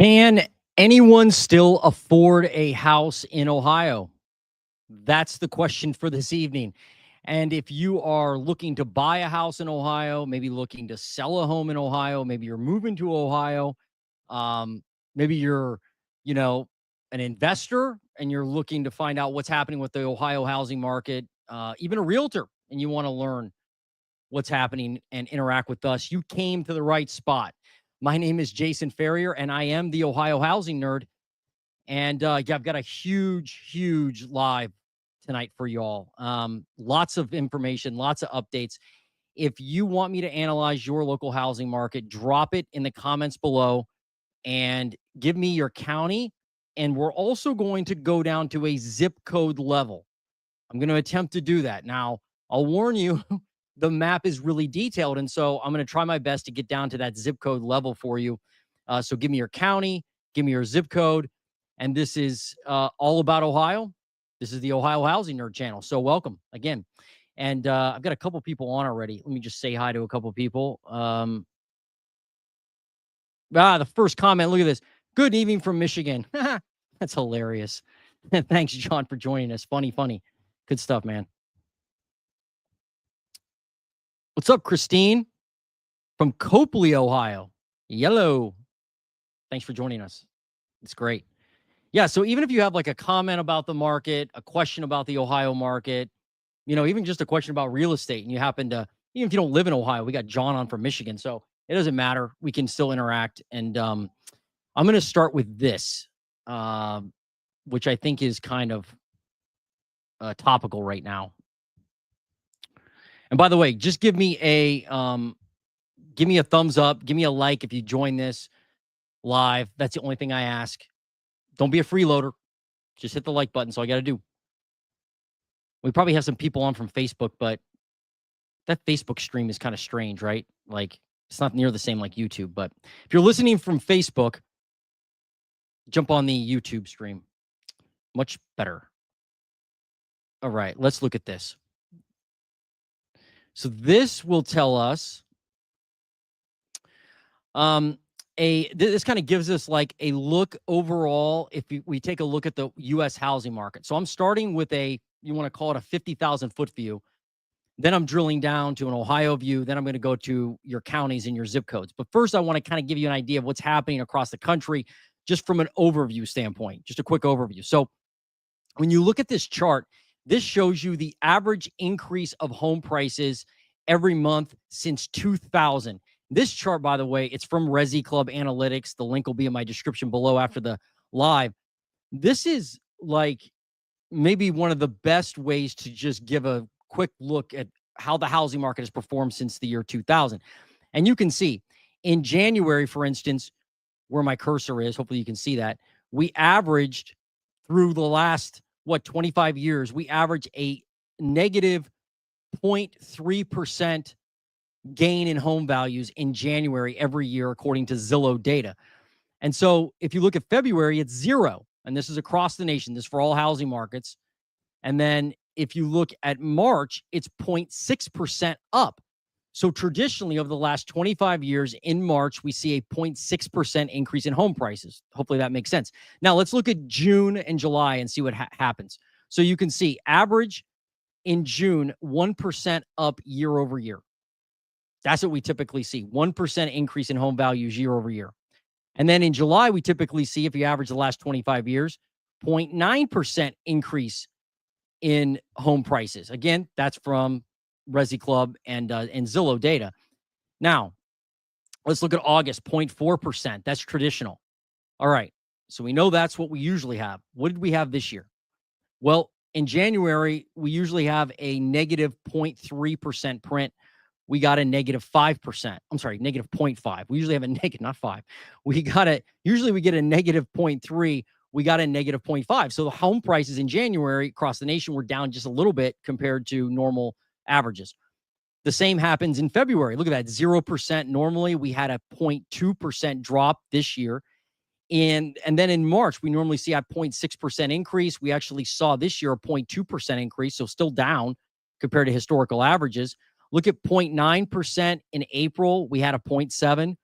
Can anyone still afford a house in Ohio? That's the question for this evening. And if you are looking to buy a house in Ohio, maybe looking to sell a home in Ohio, maybe you're moving to Ohio, maybe you're, you know, an investor and you're looking to find out what's happening with the Ohio housing market, even a realtor, and you want to learn what's happening and interact with us, you came to the right spot. My name is Jason Ferrier, and I am the Ohio Housing Nerd. And yeah, I've got a huge live tonight for y'all. Lots of information, lots of updates. If you want me to analyze your local housing market, drop it in the comments below and give me your county. And we're also going to go down to a zip code level. I'm going to attempt to do that. Now, I'll warn you, the map is really detailed. And so I'm going to try my best to get down to that zip code level for you. So give me your county, give me your zip code. And this is all about Ohio. This is the Ohio Housing Nerd channel. So welcome again. And I've got a couple people on already. Let me just say hi to a couple people. The first comment, look at this. Good evening from Michigan. That's hilarious. Thanks, John, for joining us. Funny. Good stuff, man. What's up, Christine from Copley, Ohio? Yellow. Thanks for joining us. It's great. Yeah, so even if you have like a comment about the market, a question about the Ohio market, even just a question about real estate, and you happen to, even if you don't live in Ohio, we got John on from Michigan, so it doesn't matter. We can still interact. And I'm going to start with this, which I think is kind of topical right now. And by the way, just give me a thumbs up, give me a like if you join this live. That's the only thing I ask. Don't be a freeloader. Just hit the like button. So I got to do. We probably have some people on from Facebook, but that Facebook stream is kind of strange, right? Like, it's not near the same like YouTube. But if you're listening from Facebook, jump on the YouTube stream. Much better. All right, let's look at this. So this will tell us this kind of gives us like a look overall if we take a look at the U.S. housing market. So I'm starting with you want to call it a 50,000 foot view. Then I'm drilling down to an Ohio view. Then I'm going to go to your counties and your zip codes. But first, I want to kind of give you an idea of what's happening across the country, just from an overview standpoint, just a quick overview. So when you look at this chart, this shows you the average increase of home prices every month since 2000. This chart, by the way, it's from Resi Club Analytics. The link will be in my description below after the live. This is like maybe one of the best ways to just give a quick look at how the housing market has performed since the year 2000. And you can see in January, for instance, where my cursor is, hopefully you can see that, we averaged through the last, 25 years, we averaged a negative 0.3% gain in home values in January every year, according to Zillow data. And so if you look at February, it's 0. And this is across the nation. This is for all housing markets. And then if you look at March, it's 0.6% up. So traditionally, over the last 25 years, in March, we see a 0.6% increase in home prices. Hopefully that makes sense. Now, let's look at June and July and see what happens. So you can see average in June, 1% up year over year. That's what we typically see, 1% increase in home values year over year. And then in July, we typically see, if you average the last 25 years, 0.9% increase in home prices. Again, that's from Resi Club and Zillow data. Now, let's look at August, 0.4%. That's traditional. All right. So we know that's what we usually have. What did we have this year? Well, in January, we usually have a negative 0.3% print. We got a negative 5%. I'm sorry, negative 0.5. We usually have a negative, not 5. Usually we get a negative 0.3. We got a negative 0.5. So the home prices in January across the nation were down just a little bit compared to normal averages. The same happens in February. Look at that, 0%. Normally we had a 0.2% drop this year. And then in March, we normally see a 0.6% increase. We actually saw this year a 0.2% increase, so still down compared to historical averages. Look at 0.9% in April. We had a 0.7.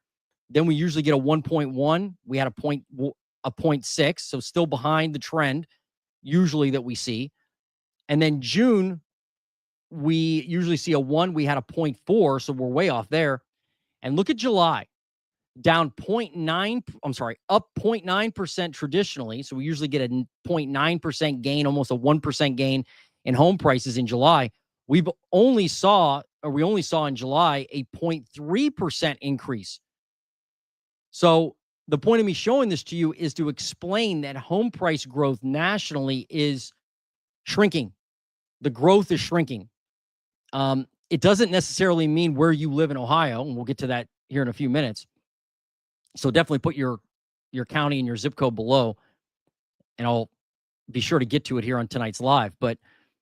Then we usually get a 1.1. We had a 0.6, so still behind the trend usually that we see. And then June, we usually see a 1. We had a 0.4, so we're way off there. And look at July, down 0.9, I'm sorry, up 0.9% traditionally. So we usually get a 0.9% gain, almost a 1% gain in home prices in July. We only saw in July a 0.3% increase. So the point of me showing this to you is to explain that home price growth nationally is shrinking. The growth is shrinking. It doesn't necessarily mean where you live in Ohio, and we'll get to that here in a few minutes. So definitely put your county and your zip code below, and I'll be sure to get to it here on tonight's live. But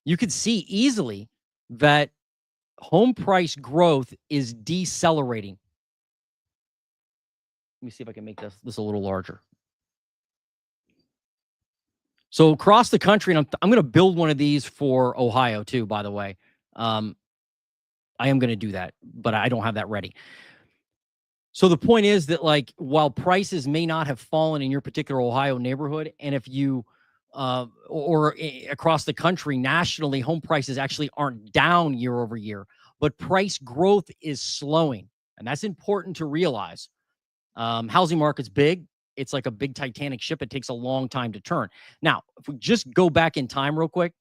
you could see easily that home price growth is decelerating. Let me see if I can make this a little larger. So across the country, and I'm going to build one of these for Ohio too, by the way. I am going to do that, but I don't have that ready. So the point is that, like, while prices may not have fallen in your particular Ohio neighborhood, and if you or across the country nationally, home prices actually aren't down year over year, but price growth is slowing, and that's important to realize. Housing market's big. It's like a big Titanic ship. It takes a long time to turn. Now, if we just go back in time real quick,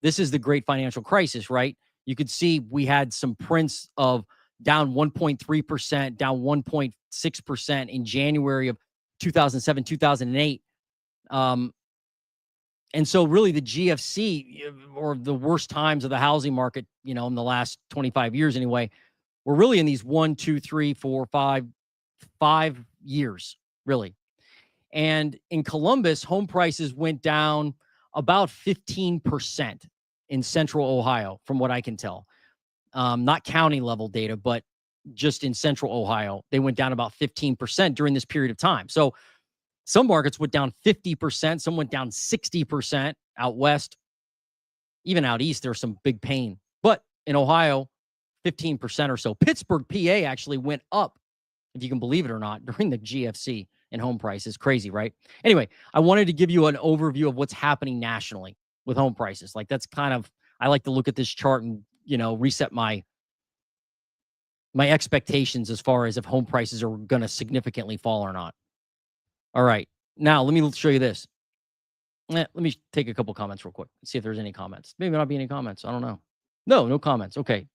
this is the great financial crisis, right? You could see we had some prints of down 1.3%, down 1.6% in January of 2007, 2008. And so really the GFC, or the worst times of the housing market, in the last 25 years anyway, we're really in these 1, 2, 3, 4, 5 years, really. And in Columbus, home prices went down about 15% in central Ohio, from what I can tell. Not county level data, but just in central Ohio, they went down about 15% during this period of time. So some markets went down 50%, some went down 60% out west. Even out east, there's some big pain. But in Ohio, 15% or so. Pittsburgh, PA actually went up, if you can believe it or not, during the GFC in home prices. Crazy, right? Anyway, I wanted to give you an overview of what's happening nationally with home prices. Like, that's kind of, I like to look at this chart and, reset my expectations as far as if home prices are going to significantly fall or not. All right. Now, let me show you this. Let me take a couple comments real quick. See if there's any comments. Maybe not be any comments. I don't know. No comments. Okay.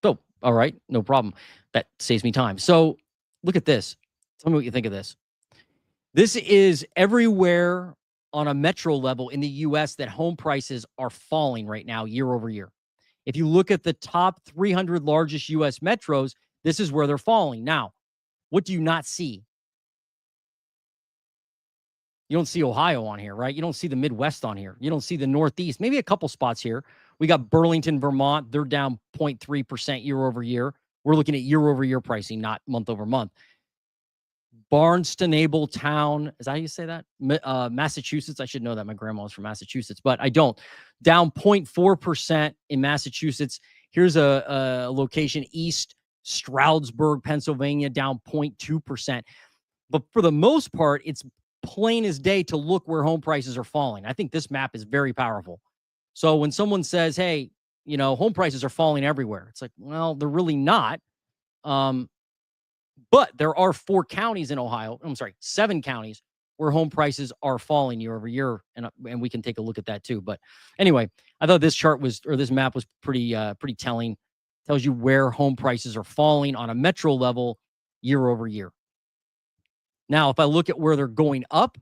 So, all right. No problem. That saves me time. So look at this. Tell me what you think of this. This is everywhere on a metro level in the U.S. that home prices are falling right now year over year. If you look at the top 300 largest U.S. metros, this is where they're falling. Now, what do you not see? You don't see Ohio on here, right? You don't see the Midwest on here. You don't see the Northeast. Maybe a couple spots here. We got Burlington, Vermont. They're down 0.3% year over year. We're looking at year over year pricing, not month over month. Barnstable Town, is that how you say that? Massachusetts. I should know that. My grandma was from Massachusetts, but I don't. Down 0.4% in Massachusetts. Here's a location, East Stroudsburg, Pennsylvania, down 0.2%. But for the most part, it's plain as day to look where home prices are falling. I think this map is very powerful. So when someone says, hey, home prices are falling everywhere, it's like, well, they're really not. But there are 4 counties in Ohio. I'm sorry, 7 counties where home prices are falling year over year, and we can take a look at that too. But anyway, I thought this map was pretty telling. Tells you where home prices are falling on a metro level year over year. Now, if I look at where they're going up,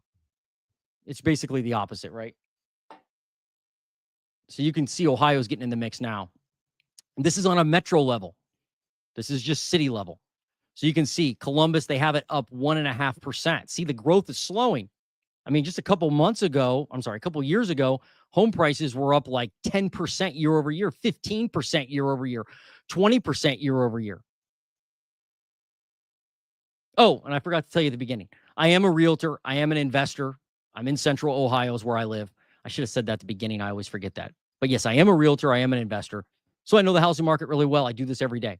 it's basically the opposite, right? So you can see Ohio's getting in the mix now. And this is on a metro level. This is just city level. So you can see Columbus, they have it up 1.5%. See, the growth is slowing. I mean, just a couple years ago, home prices were up like 10% year over year, 15% year over year, 20% year over year. Oh, and I forgot to tell you at the beginning. I am a realtor. I am an investor. I'm in Central Ohio is where I live. I should have said that at the beginning. I always forget that. But yes, I am a realtor. I am an investor. So I know the housing market really well. I do this every day.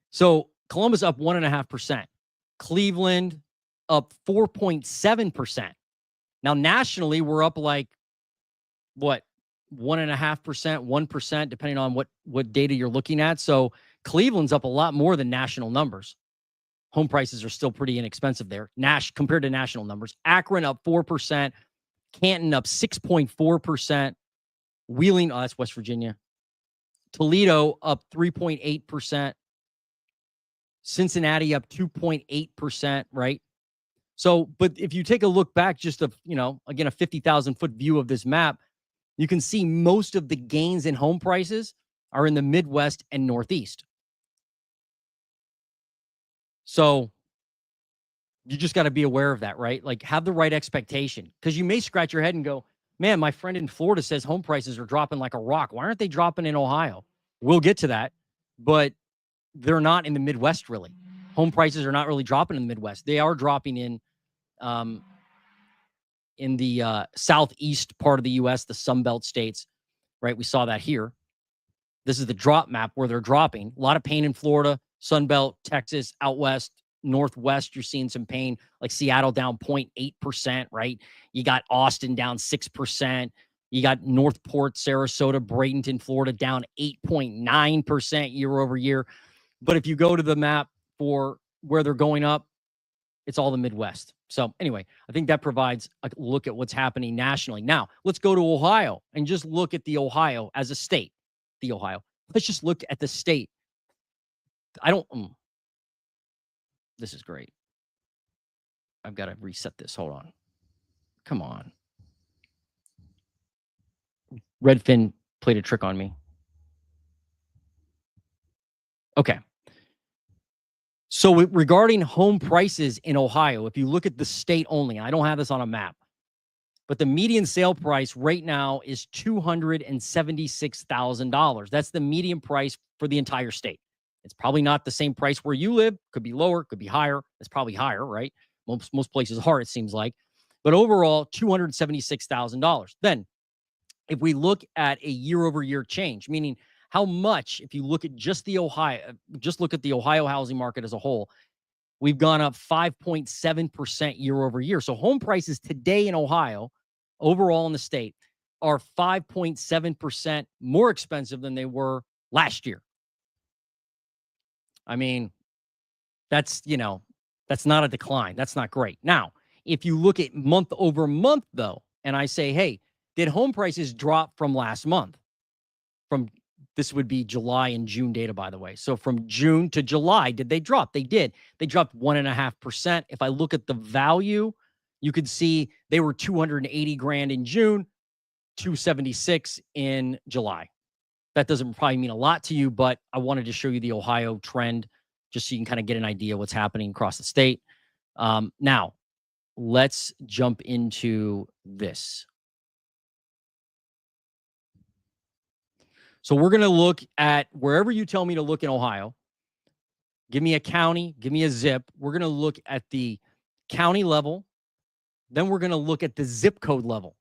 So Columbus up 1.5%. Cleveland up 4.7%. Now, nationally, we're up like, what, 1.5%, 1%, depending on what data you're looking at. So Cleveland's up a lot more than national numbers. Home prices are still pretty inexpensive there, compared to national numbers. Akron up 4%. Canton up 6.4%. Wheeling, that's West Virginia. Toledo up 3.8%. Cincinnati up 2.8%, right? So, but if you take a look back, just again, a 50,000 foot view of this map, you can see most of the gains in home prices are in the Midwest and Northeast. So you just got to be aware of that, right? Like, have the right expectation, because you may scratch your head and go, man, my friend in Florida says home prices are dropping like a rock. Why aren't they dropping in Ohio? We'll get to that, but they're not in the Midwest, really. Home prices are not really dropping in the Midwest. They are dropping in the southeast part of the U.S., the Sun Belt states, right? We saw that here. This is the drop map where they're dropping. A lot of pain in Florida, Sun Belt, Texas, out west, Northwest. You're seeing some pain, like Seattle down 0.8%, right? You got Austin down 6%. You got Northport, Sarasota, Bradenton, Florida down 8.9% year over year. But if you go to the map for where they're going up, it's all the Midwest. So anyway, I think that provides a look at what's happening nationally. Now, let's go to Ohio and just look at the Ohio as a state. Let's just look at the state. This is great. I've got to reset this. Hold on. Come on. Redfin played a trick on me. Okay. So regarding home prices in Ohio, if you look at the state only, I don't have this on a map, but the median sale price right now is $276,000. That's the median price for the entire state. It's probably not the same price where you live. Could be lower, could be higher. It's probably higher, right? Most places are, it seems like. But overall, $276,000. Then, if we look at a year-over-year change, meaning how much, if you look at just the Ohio housing market as a whole, we've gone up 5.7% year over year. So home prices today in Ohio, overall in the state, are 5.7% more expensive than they were last year. I mean, that's not a decline. That's not great. Now, if you look at month over month, though, and I say, hey, did home prices drop from last month? This would be July and June data, by the way. So from June to July, did they drop? They did. They dropped 1.5%. If I look at the value, you could see they were $280,000 in June, $276,000 in July. That doesn't probably mean a lot to you, but I wanted to show you the Ohio trend just so you can kind of get an idea of what's happening across the state. Now, let's jump into this. So we're going to look at wherever you tell me to look in Ohio. Give me a county, give me a zip. We're going to look at the county level. Then we're going to look at the zip code level.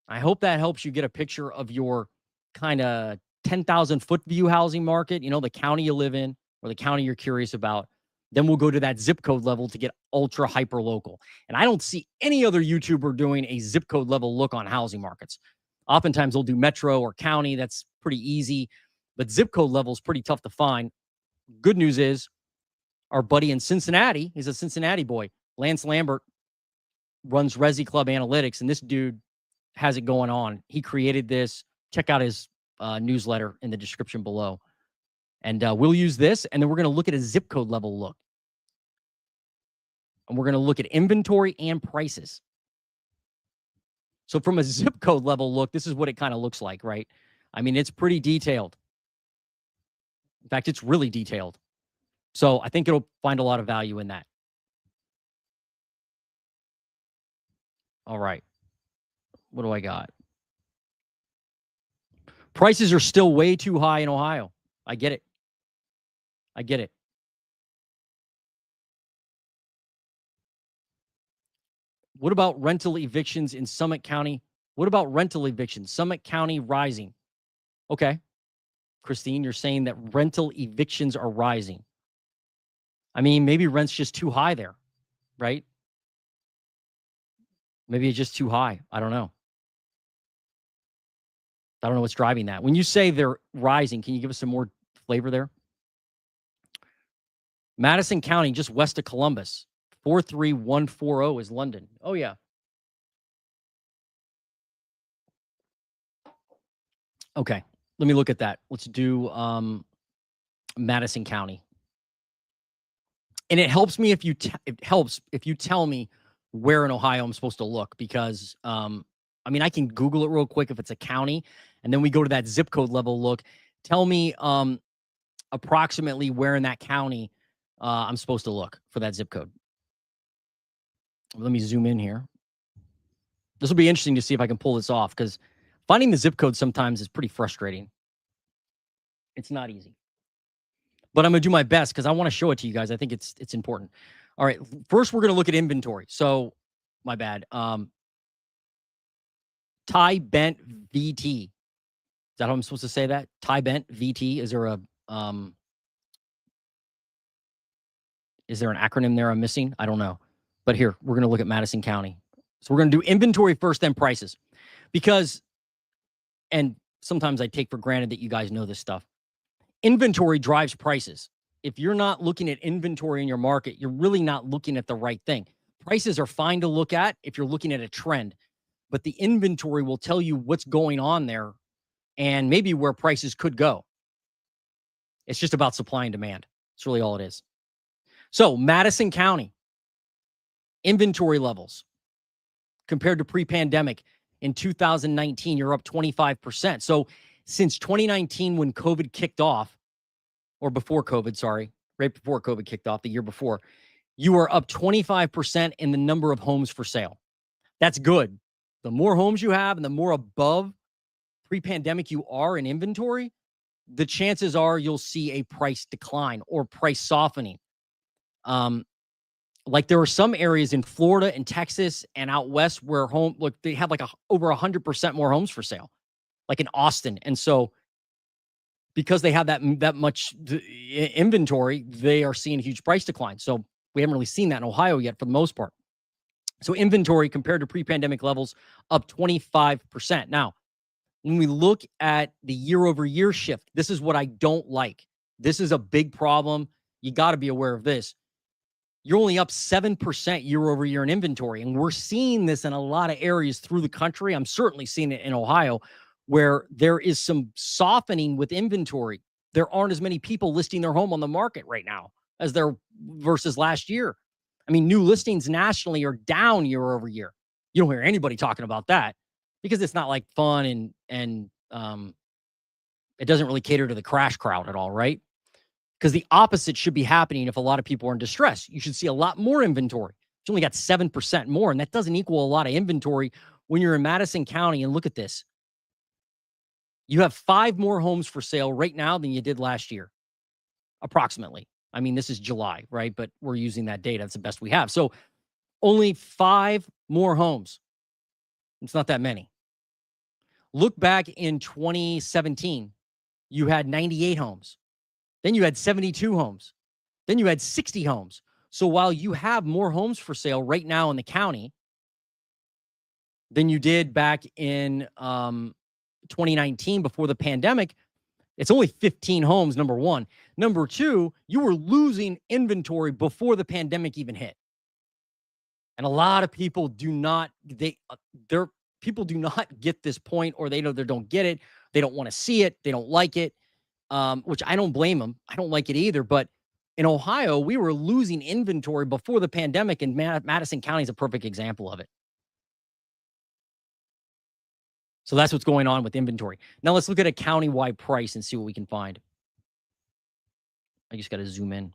I hope that helps you get a picture of your kind of 10,000 foot view housing market, the county you live in or the county you're curious about. Then we'll go to that zip code level to get ultra hyper local. And I don't see any other YouTuber doing a zip code level look on housing markets. Oftentimes they'll do metro or county. That's pretty easy, but zip code level is pretty tough to find. Good news is our buddy in Cincinnati, he's a Cincinnati boy, Lance Lambert, runs Resi Club Analytics, and this dude has it going on. He created this. Check out his newsletter in the description below. And we'll use this, and then we're going to look at a zip code level look. And we're going to look at inventory and prices. So from a zip code level look, this is what it kind of looks like, right? I mean, it's pretty detailed. In fact, it's really detailed. So I think it'll find a lot of value in that. All right. What do I got? Prices are still way too high in Ohio. I get it. What about rental evictions in Summit County? What about rental evictions? Summit County rising. Okay. Christine, you're saying that rental evictions are rising. I mean, maybe rent's just too high there, right? Maybe it's just too high. I don't know. I don't know what's driving that. When you say they're rising, can you give us some more flavor there? Madison County, just west of Columbus, 43140 is London. Oh, yeah. Okay. Let me look at that. Let's do Madison County. And it helps me if you it helps if you tell me where in Ohio I'm supposed to look because I mean I can Google it real quick if it's a county, and then we go to that zip code level look. Tell me approximately where in that county I'm supposed to look for that zip code. Let me zoom in here. This will be interesting to see if I can pull this off because finding the zip code sometimes is pretty frustrating. It's not easy. But I'm going to do my best because I want to show it to you guys. I think it's important. All right. First, we're going to look at inventory. So, my bad. Tie bent VT. Is that how I'm supposed to say that? Tie bent VT. Is there an acronym there I'm missing? I don't know. But here, we're going to look at Madison County. So we're going to do inventory first, then prices. Because, and sometimes I take for granted that you guys know this stuff. Inventory drives prices. If you're not looking at inventory in your market, you're really not looking at the right thing. Prices are fine to look at if you're looking at a trend, but the inventory will tell you what's going on there and maybe where prices could go. It's just about supply and demand. It's really all it is. So Madison County, inventory levels compared to pre-pandemic in 2019, you're up 25%. So since 2019, when COVID kicked off, or before COVID, sorry, right before COVID kicked off, the year before, you are up 25% in the number of homes for sale. That's good. The more homes you have and the more above pre-pandemic you are in inventory, the chances are you'll see a price decline or price softening. Like there are some areas in Florida and Texas and out west where they have like over 100% more homes for sale, like in Austin. And so because they have that much inventory, they are seeing huge price decline. So we haven't really seen that in Ohio yet for the most part. So inventory compared to pre-pandemic levels up 25%. Now, when we look at the year-over-year shift, this is what I don't like. This is a big problem. You got to be aware of this. You're only up 7% year-over-year in inventory, and we're seeing this in a lot of areas through the country. I'm certainly seeing it in Ohio, where there is some softening with inventory. There aren't as many people listing their home on the market right now as there versus last year. I mean, new listings nationally are down year over year. You don't hear anybody talking about that because it's not like fun and it doesn't really cater to the crash crowd at all, right? Because the opposite should be happening if a lot of people are in distress. You should see a lot more inventory. It's only got 7% more, and that doesn't equal a lot of inventory when you're in Madison County. And look at this. You have 5 more homes for sale right now than you did last year, approximately. I mean, this is July, right? But we're using that data. That's the best we have. So only 5 more homes. It's not that many. Look back in 2017, you had 98 homes. Then you had 72 homes. Then you had 60 homes. So while you have more homes for sale right now in the county than you did back in 2019 before the pandemic, it's only 15 homes, number one. Number two, you were losing inventory before the pandemic even hit. And a lot of people do not get this point, or they don't get it. They don't want to see it. They don't like it, which I don't blame them. I don't like it either. But in Ohio, we were losing inventory before the pandemic, and Madison County is a perfect example of it. So that's what's going on with inventory. Now let's look at a county-wide price and see what we can find. I just got to zoom in.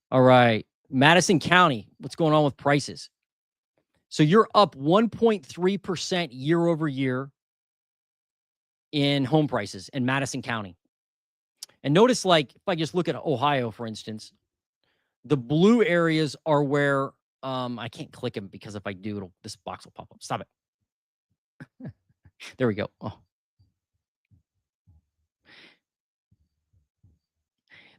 All right. Madison County, what's going on with prices? So you're up 1.3% year over year in home prices in Madison County. And notice, like, if I just look at Ohio, for instance, the blue areas are where I can't click them because if I do, this box will pop up. Stop it. There we go. Oh.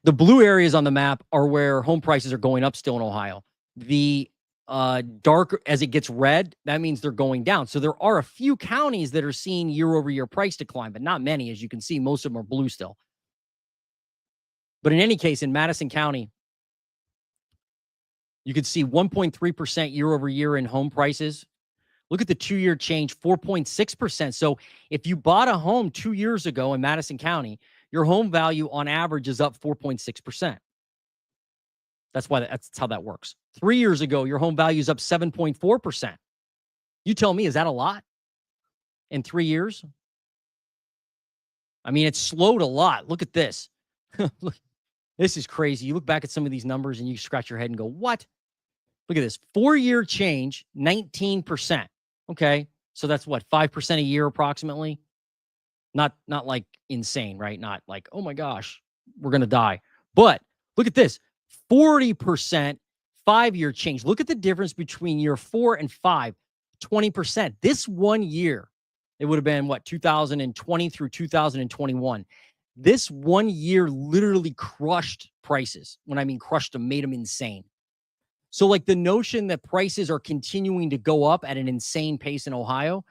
The blue areas on the map are where home prices are going up still in Ohio. The dark as it gets red, that means they're going down. So there are a few counties that are seeing year-over-year price decline, but not many. As you can see, most of them are blue still. But in any case, in Madison County, you could see 1.3% year-over-year in home prices. Look at the 2-year change, 4.6%. So if you bought a home 2 years ago in Madison County, your home value on average is up 4.6%. That's how that works. 3 years ago, your home value is up 7.4%. You tell me, is that a lot in 3 years? I mean, it's slowed a lot. Look at this. This is crazy. You look back at some of these numbers and you scratch your head and go, what? Look at this. 4-year change, 19%. Okay. So that's what, 5% a year approximately? Not like insane, right? Not like, oh my gosh, we're going to die. But look at this. 40% 5-year change. Look at the difference between year 4 and 5. 20%. This 1 year, it would have been what, 2020 through 2021. This 1 year literally crushed prices. When I mean crushed them, made them insane. So like the notion that prices are continuing to go up at an insane pace in Ohio,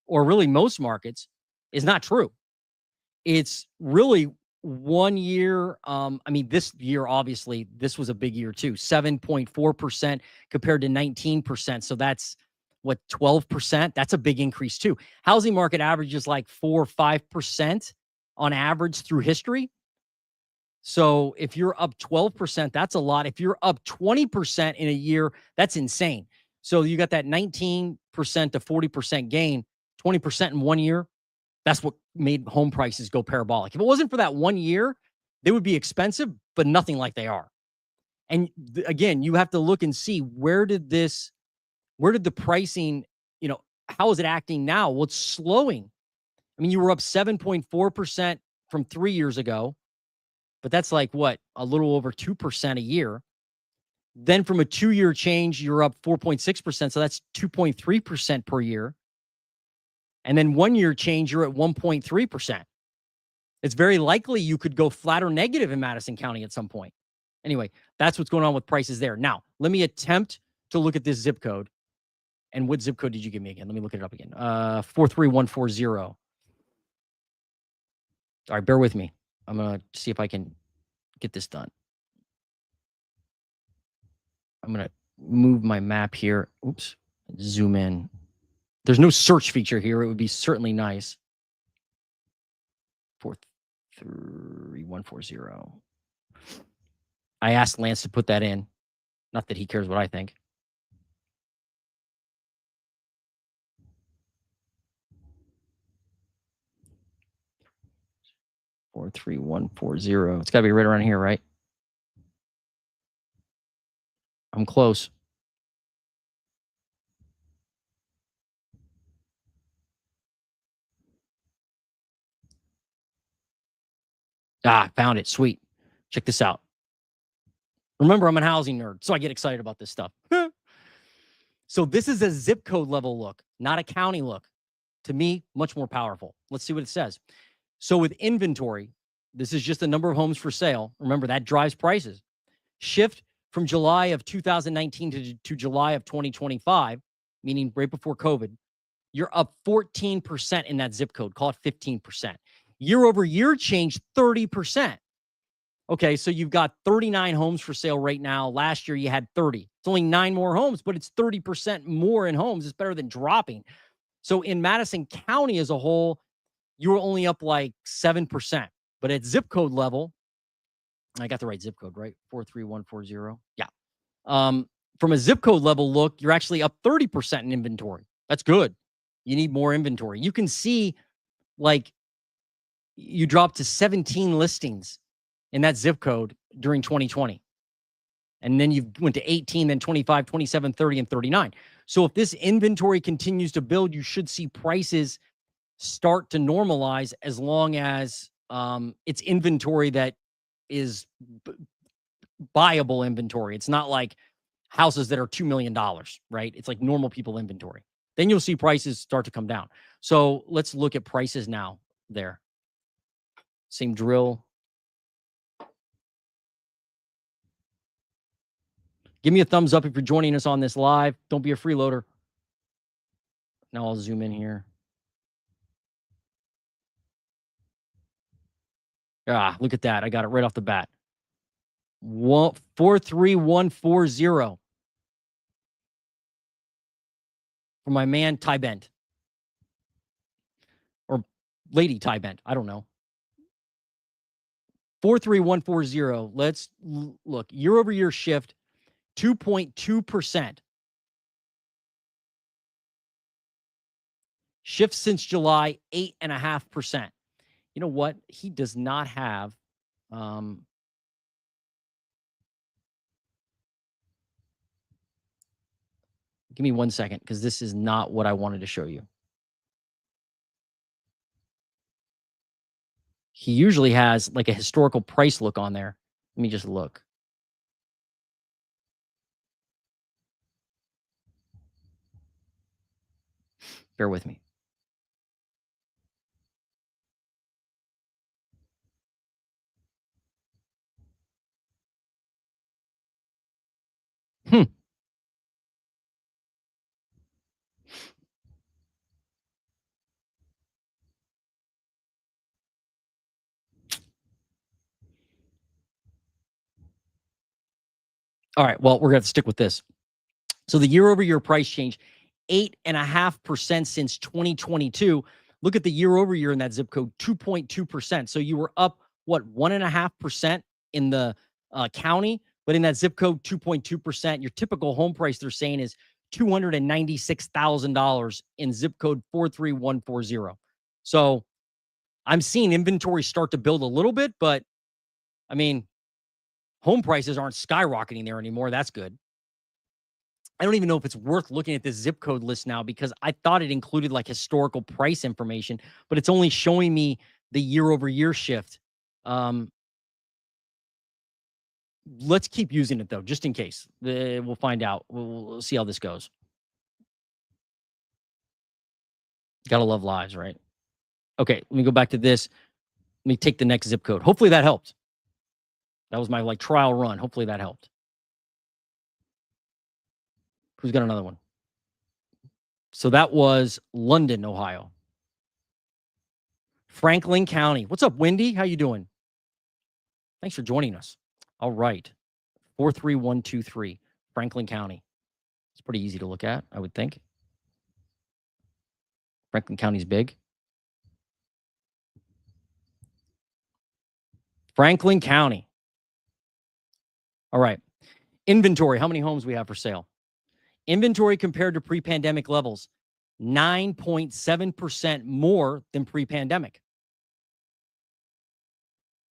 or really most markets, is not true. It's really 1 year. I mean, this year, obviously, this was a big year too. 7.4% compared to 19%. So that's what, 12%? That's a big increase too. Housing market averages like 4 or 5% on average through history. So if you're up 12%, that's a lot. If you're up 20% in a year, that's insane. So you got that 19% to 40% gain, 20% in 1 year. That's what made home prices go parabolic. If it wasn't for that 1 year, they would be expensive, but nothing like they are. And again, you have to look and see where did the pricing, how is it acting now? Well, it's slowing. I mean, you were up 7.4% from 3 years ago, but that's like what, a little over 2% a year. Then from a 2-year change, you're up 4.6%. So that's 2.3% per year. And then 1 year change, you're at 1.3%. It's very likely you could go flat or negative in Madison County at some point. Anyway, that's what's going on with prices there. Now, let me attempt to look at this zip code. And what zip code did you give me again? Let me look it up again. 43140. All right, bear with me. I'm going to see if I can get this done. I'm going to move my map here. Oops. Zoom in. There's no search feature here. It would be certainly nice. 43140. I asked Lance to put that in. Not that he cares what I think. Four, 43140. It's got to be right around here, right? I'm close. Found it. Sweet. Check this out. Remember, I'm a housing nerd, so I get excited about this stuff. So this is a zip code level look, not a county look. To me, much more powerful. Let's see what it says. So with inventory, this is just the number of homes for sale. Remember, that drives prices. Shift from July of 2019 to July of 2025, meaning right before COVID, you're up 14% in that zip code. Call it 15%. Year over year change, 30%. Okay, so you've got 39 homes for sale right now. Last year you had 30. It's only 9 more homes, but it's 30% more in homes. It's better than dropping. So in Madison County as a whole, you were only up like 7%. But at zip code level, I got the right zip code, right? 43140. Yeah. From a zip code level look, you're actually up 30% in inventory. That's good. You need more inventory. You can see like you dropped to 17 listings in that zip code during 2020. And then you went to 18, then 25, 27, 30, and 39. So if this inventory continues to build, you should see prices start to normalize as long as it's inventory that is buyable inventory. It's not like houses that are $2 million, right? It's like normal people inventory. Then you'll see prices start to come down. So let's look at prices now there. Same drill. Give me a thumbs up if you're joining us on this live. Don't be a freeloader. Now I'll zoom in here. Ah, look at that. I got it right off the bat. 43140 for my man Ty Bent. Or Lady Ty Bent. I don't know. 43140. Let's look. Year over year shift, 2.2%. Shift since July, 8.5%. You know what? He does not have give me 1 second, because this is not what I wanted to show you. He usually has like a historical price look on there. Let me just look. Bear with me. All right. Well, we're going to have to stick with this. So the year over year price change, 8.5% since 2022. Look at the year over year in that zip code, 2.2%. So you were up, what, 1.5% in the county, but in that zip code, 2.2%. Your typical home price, they're saying, is $296,000 in zip code 43140. So I'm seeing inventory start to build a little bit, but I mean, home prices aren't skyrocketing there anymore. That's good. I don't even know if it's worth looking at this zip code list now, because I thought it included like historical price information, but it's only showing me the year over year shift. Let's keep using it though, just in case. We'll find out. We'll see how this goes. Gotta love lives, right? Okay, let me go back to this. Let me take the next zip code. Hopefully that helped. That was my like trial run. Hopefully that helped. Who's got another one? So that was London, Ohio. Franklin County. What's up, Wendy? How you doing? Thanks for joining us. All right. 43123, Franklin County. It's pretty easy to look at, I would think. Franklin County's big. Franklin County. All right. Inventory. How many homes we have for sale? Inventory compared to pre-pandemic levels, 9.7% more than pre-pandemic.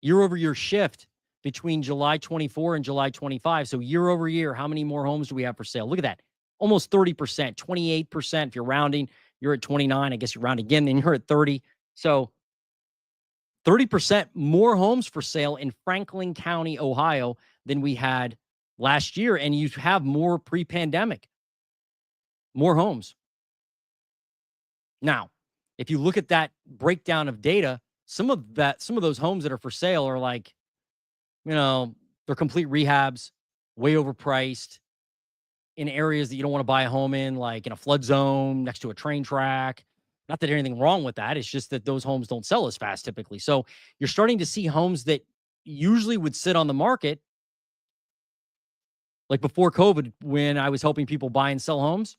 Year over year shift between July 24 and July 25. So year over year, how many more homes do we have for sale? Look at that. Almost 30%, 28%. If you're rounding, you're at 29. I guess you round again, then you're at 30. So 30% more homes for sale in Franklin County, Ohio than we had last year. And you have more pre-pandemic, more homes. Now, if you look at that breakdown of data, some of those homes that are for sale are like, they're complete rehabs, way overpriced, in areas that you don't want to buy a home in, like in a flood zone next to a train track. Not that there's anything wrong with that. It's just that those homes don't sell as fast typically. So you're starting to see homes that usually would sit on the market, like before COVID, when I was helping people buy and sell homes.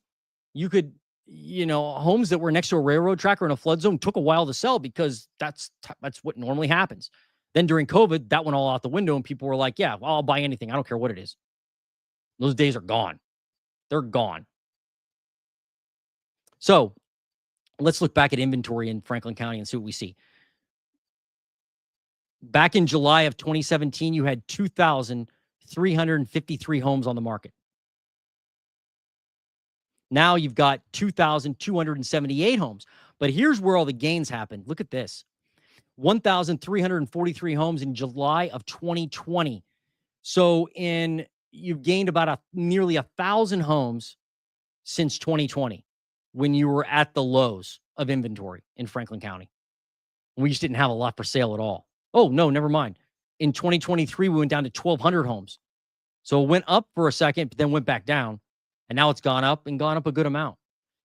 You could, homes that were next to a railroad track or in a flood zone took a while to sell, because that's what normally happens. Then during COVID, that went all out the window, and people were like, yeah, well, I'll buy anything. I don't care what it is. Those days are gone. They're gone. So let's look back at inventory in Franklin County and see what we see. Back in July of 2017, you had 2,353 homes on the market. Now you've got 2,278 homes. But here's where all the gains happened. Look at this. 1,343 homes in July of 2020. So you've gained about nearly 1,000 homes since 2020, when you were at the lows of inventory in Franklin County. We just didn't have a lot for sale at all. Oh, no, never mind. In 2023, we went down to 1,200 homes. So it went up for a second, but then went back down. And now it's gone up and gone up a good amount.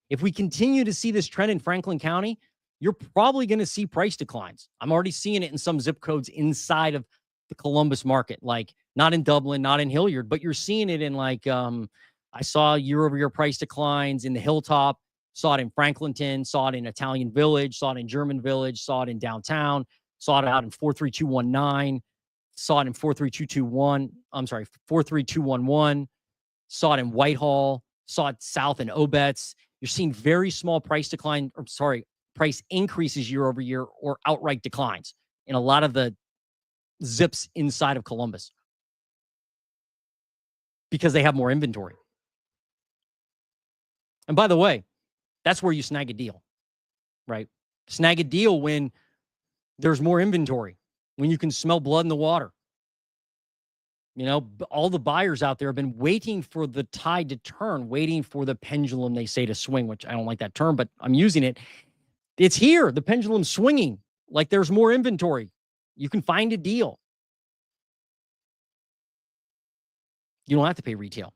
If we continue to see this trend in Franklin County, you're probably going to see price declines. I'm already seeing it in some zip codes inside of the Columbus market, like not in Dublin, not in Hilliard, but you're seeing it in like, I saw year-over-year price declines in the Hilltop, saw it in Franklinton, saw it in Italian Village, saw it in German Village, saw it in downtown, saw it out in 43219, saw it in 43221. I'm sorry, 43211, saw it in Whitehall, saw it south in Obetz. You're seeing very small price price increases year over year or outright declines in a lot of the zips inside of Columbus because they have more inventory. And by the way, that's where you snag a deal, right? Snag a deal when there's more inventory, when you can smell blood in the water. You know, all the buyers out there have been waiting for the tide to turn, waiting for the pendulum, they say, to swing, which I don't like that term, but I'm using it. It's here. The pendulum's swinging. Like there's more inventory. You can find a deal. You don't have to pay retail.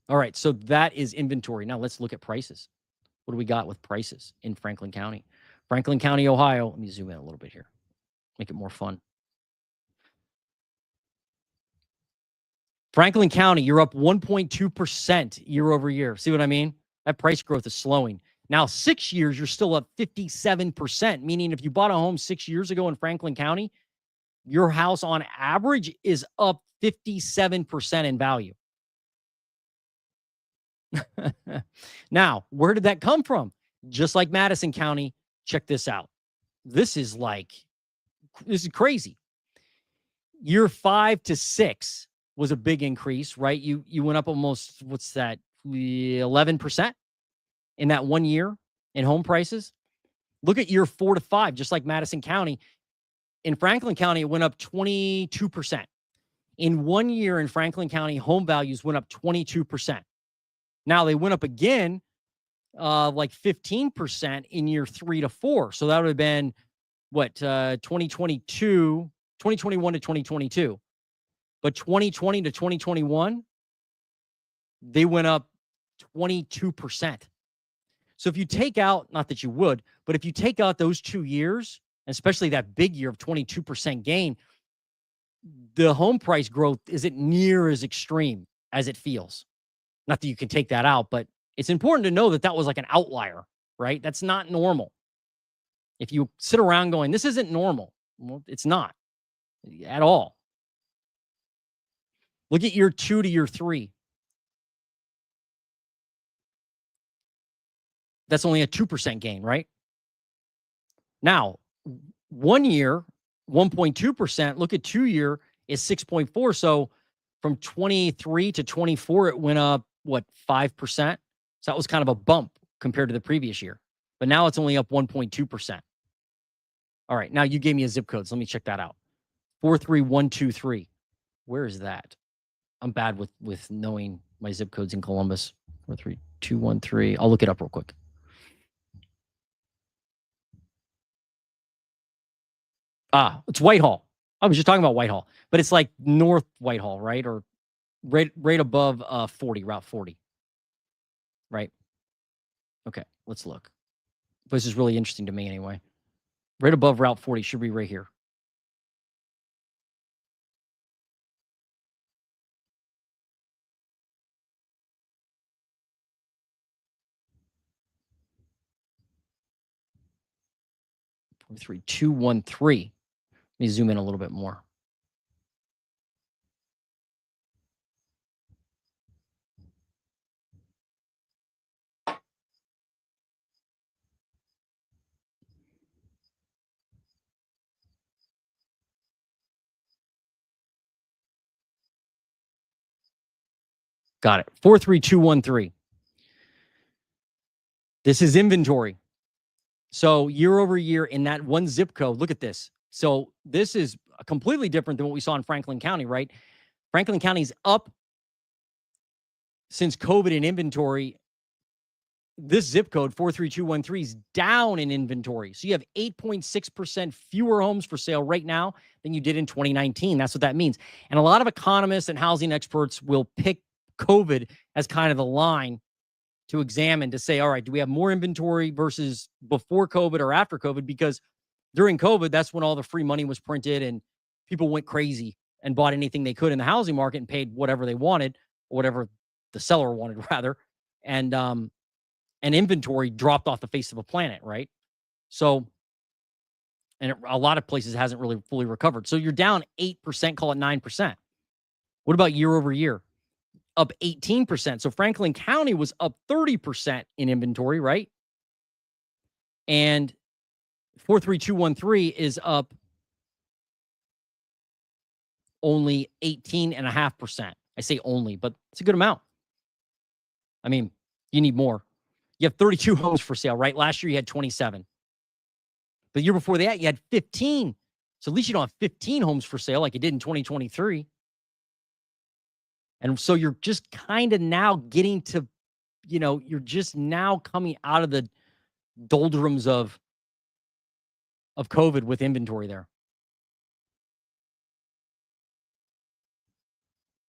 All right, so that is inventory. Now let's look at prices. What do we got with prices in Franklin County? Franklin County, Ohio. Let me zoom in a little bit here. Make it more fun. Franklin County, you're up 1.2% year over year. See what I mean? That price growth is slowing. Now, 6 years, you're still up 57%, meaning if you bought a home 6 years ago in Franklin County, your house on average is up 57% in value. Now, where did that come from? Just like Madison County, check this out. This is crazy. Year 5 to 6 was a big increase, right? You went up almost, 11% in that 1 year in home prices. Look at year 4 to 5, just like Madison County. In Franklin County, it went up 22%. In 1 year in Franklin County, home values went up 22%. Now they went up again, like 15% in year 3 to 4. So that would have been 2021 to 2022. But 2020 to 2021, they went up 22%. So if you take out, not that you would, but if you take out those 2 years, especially that big year of 22% gain, the home price growth isn't near as extreme as it feels. Not that you can take that out, but it's important to know that that was like an outlier, right? That's not normal. If you sit around going, this isn't normal, well, it's not at all. Look at year 2 to year 3. That's only a 2% gain, right? Now, 1 year, 1.2%. Look at 2 year is 6.4. So from 23 to 24, it went up, 5%? So that was kind of a bump compared to the previous year. But now it's only up 1.2%. All right, now you gave me a zip code. So let me check that out. 43123. Where is that? I'm bad with knowing my zip codes in Columbus. 43213. I'll look it up real quick. It's Whitehall. I was just talking about Whitehall, but it's like North Whitehall, right? Or right above 40, Route 40. Right? Okay, let's look. This is really interesting to me anyway. Right above Route 40 should be right here. Four, 3, 2, 1, 3. Let me zoom in a little bit more. Got it. 43213. This is inventory. So year over year in that one zip code, look at this. So this is completely different than what we saw in Franklin County, right? Franklin County's up since COVID in inventory. this zip code 43213 is down in inventory. So you have 8.6% fewer homes for sale right now than you did in 2019. That's what that means. And a lot of economists and housing experts will pick COVID as kind of the line to examine to say, all right, do we have more inventory versus before COVID or after COVID? Because during COVID, that's when all the free money was printed and people went crazy and bought anything they could in the housing market and paid whatever they wanted, or whatever the seller wanted, rather. And inventory dropped off the face of the planet, right? So, and a lot of places hasn't really fully recovered. So you're down 8%, call it 9%. What about year over year? Up 18%. So Franklin County was up 30% in inventory, right? And 43213 is up only 18.5%. I say only, but it's a good amount. I mean, you need more. You have 32 homes for sale, right? Last year you had 27. The year before that, you had 15. So at least you don't have 15 homes for sale like you did in 2023. And so you're just kind of now getting to, you're just now coming out of the doldrums of COVID with inventory there.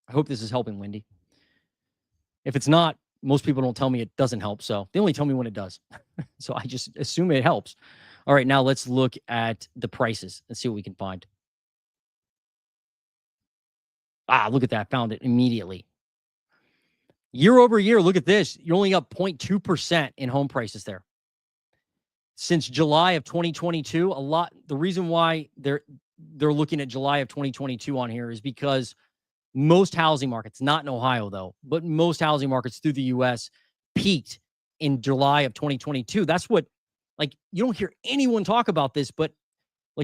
I hope this is helping, Wendy. If it's not, most people don't tell me it doesn't help. So they only tell me when it does. So I just assume it helps. All right, now let's look at the prices and see what we can find. Look at that. Found it immediately. Year over year, look at this. You're only up 0.2% in home prices there. Since July of 2022, the reason why they're looking at July of 2022 on here is because most housing markets, not in Ohio though, but most housing markets through the US peaked in July of 2022. That's what, you don't hear anyone talk about this, but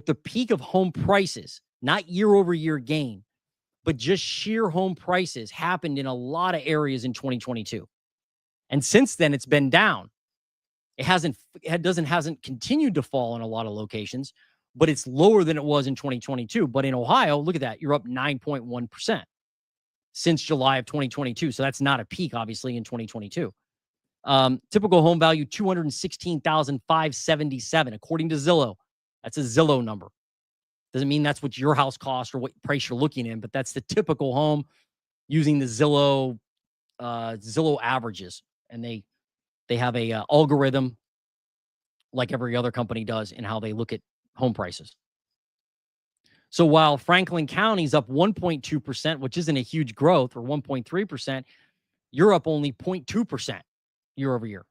the peak of home prices, not year over year gain, but just sheer home prices happened in a lot of areas in 2022. And since then it's been down. It hasn't continued to fall in a lot of locations, but it's lower than it was in 2022. But in Ohio, look at that. You're up 9.1% since July of 2022. So that's not a peak, obviously, in 2022. Typical home value, $216,577, according to Zillow. That's a Zillow number. Doesn't mean that's what your house costs or what price you're looking in, but that's the typical home using the Zillow averages. And they have a algorithm like every other company does in how they look at home prices. So while Franklin County's up 1.2%, which isn't a huge growth, or 1.3%, you're up only 0.2% year over year.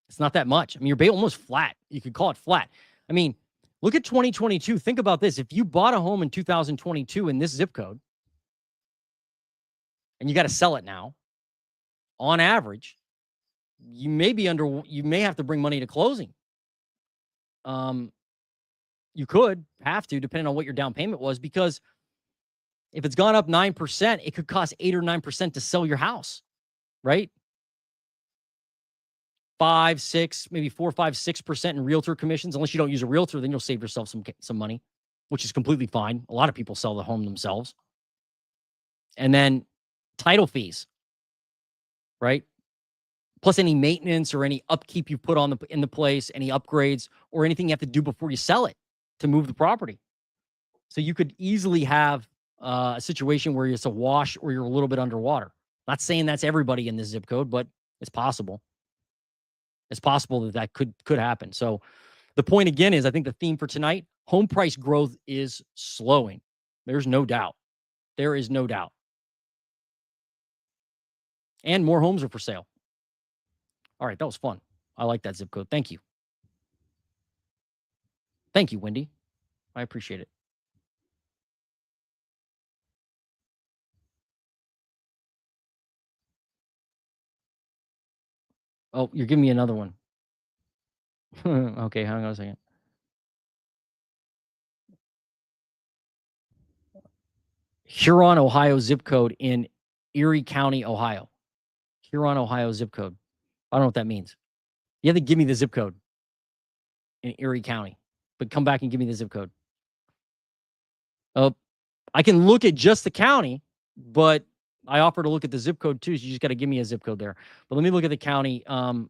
It's not that much. I mean, you're almost flat. You could call it flat. I mean, look at 2022. Think about this. If you bought a home in 2022 in this zip code, and you got to sell it now, on average, you may have to bring money to closing. You could have to, depending on what your down payment was, because if it's gone up 9%, it could cost 8 or 9% to sell your house, right? 5, 6, maybe 4, 5, 6% in realtor commissions. Unless you don't use a realtor, then you'll save yourself some money, which is completely fine. A lot of people sell the home themselves. And then title fees, right? Plus any maintenance or any upkeep you put in the place, any upgrades or anything you have to do before you sell it to move the property. So you could easily have a situation where it's a wash or you're a little bit underwater. Not saying that's everybody in this zip code, but it's possible. It's possible that could happen. So the point again is, I think the theme for tonight, home price growth is slowing. There's no doubt. There is no doubt. And more homes are for sale. All right, that was fun. I like that zip code. Thank you. Thank you, Wendy. I appreciate it. Oh, you're giving me another one. Okay, hang on a second. Huron, Ohio zip code in Erie County, Ohio. Huron, Ohio zip code. I don't know what that means. You have to give me the zip code in Erie County, but come back and give me the zip code. I can look at just the county, but I offer to look at the zip code too, so you just got to give me a zip code there. But let me look at the county. I'll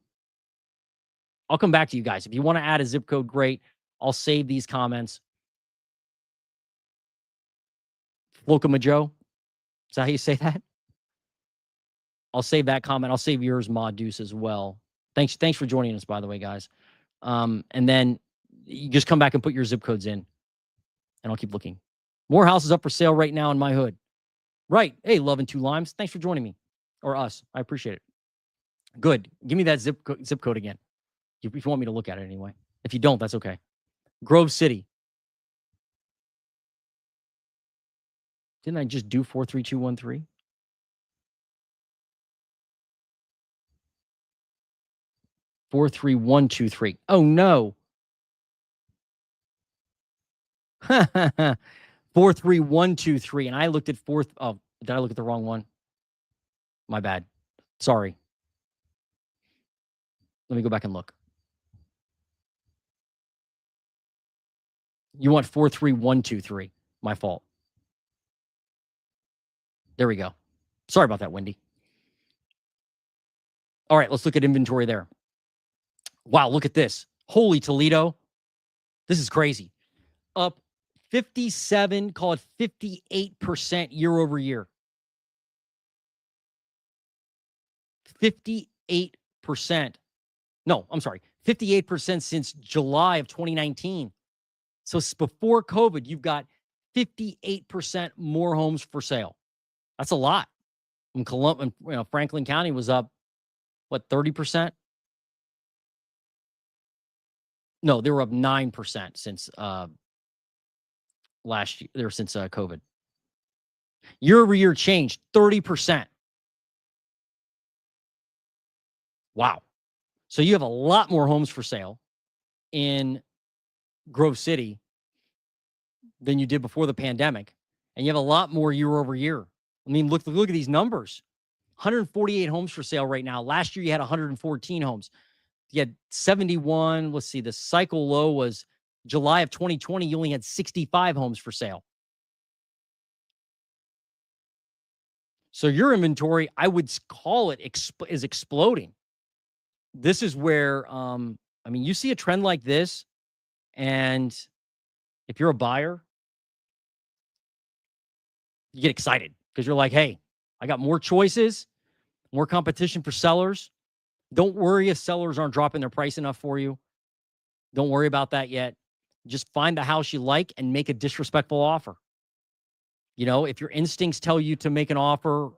come back to you guys. If you want to add a zip code, great. I'll save these comments. Flocoma Joe. Is that how you say that? I'll save that comment. I'll save yours, Ma Deuce, as well. Thanks for joining us, by the way, guys. And then you just come back and put your zip codes in, and I'll keep looking. More houses up for sale right now in my hood. Right. Hey, Love and Two Limes. Thanks for joining me. Or us. I appreciate it. Good. Give me that zip code again. If you want me to look at it anyway. If you don't, that's okay. Grove City. Didn't I just do 43213? 43123. Oh no. 43123. And I looked at oh, did I look at the wrong one? My bad. Sorry. Let me go back and look. You want 43123. My fault. There we go. Sorry about that, Wendy. All right, let's look at inventory there. Wow, look at this. Holy Toledo. This is crazy. Up 57, call it 58% year over year. 58%. No, I'm sorry. 58% since July of 2019. So before COVID, you've got 58% more homes for sale. That's a lot. In Franklin County was up, what, 30%? No, they were up 9% since last year, since COVID. Year over year change, 30%. Wow. So you have a lot more homes for sale in Grove City than you did before the pandemic. And you have a lot more year over year. I mean, look at these numbers. 148 homes for sale right now. Last year, you had 114 homes. You had 71. Let's see, the cycle low was July of 2020. You only had 65 homes for sale. So your inventory, I would call it is exploding. This is where, I mean, you see a trend like this, and if you're a buyer, you get excited because you're like, hey, I got more choices, more competition for sellers. Don't worry if sellers aren't dropping their price enough for you. Don't worry about that yet. Just find the house you like and make a disrespectful offer. You know, if your instincts tell you to make an offer,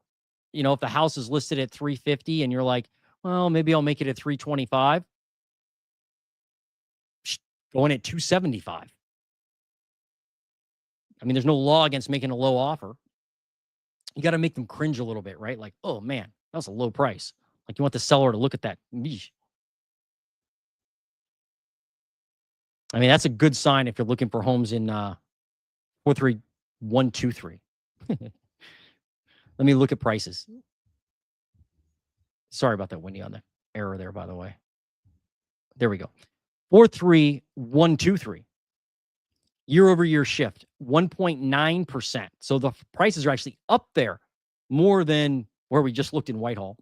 you know, if the house is listed at 350 and you're like, well, maybe I'll make it at 325. Go in at 275. I mean, there's no law against making a low offer. You got to make them cringe a little bit, right? Like, oh man, that was a low price. Like you want the seller to look at that. I mean, that's a good sign if you're looking for homes in 43123. Let me look at prices. Sorry about that, Wendy, on the error there, by the way. There we go. 43123. Year over year shift, 1.9%. So the prices are actually up there more than where we just looked in Whitehall.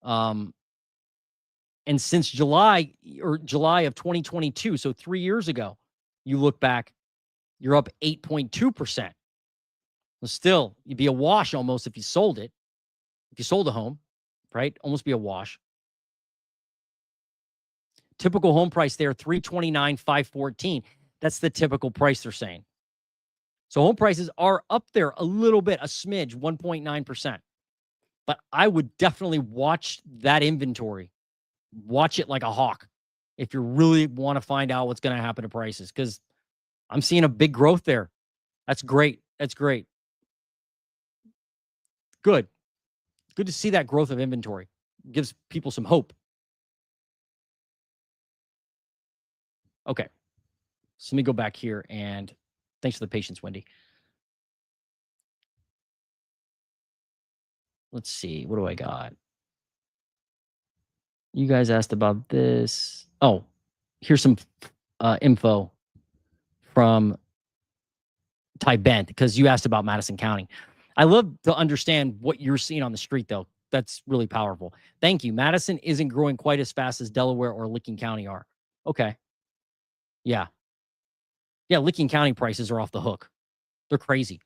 And since July of 2022, so 3 years ago, you look back, you're up 8.2%. Well, still, you'd be a wash almost if you sold it. If you sold a home, right? Almost be a wash. Typical home price there, $329,514. That's the typical price they're saying. So home prices are up there a little bit, a smidge, 1.9%. But I would definitely watch that inventory. Watch it like a hawk if you really want to find out what's going to happen to prices, because I'm seeing a big growth there. That's great. That's great. Good. Good to see that growth of inventory. Gives people some hope. Okay. So let me go back here, and thanks for the patience, Wendy. Let's see. What do I got? You guys asked about this. Oh, here's some info from Ty Bent, because you asked about Madison County. I love to understand what you're seeing on the street, though. That's really powerful. Thank you. Madison isn't growing quite as fast as Delaware or Licking County are. Okay. Yeah. Yeah, Licking County prices are off the hook. They're crazy.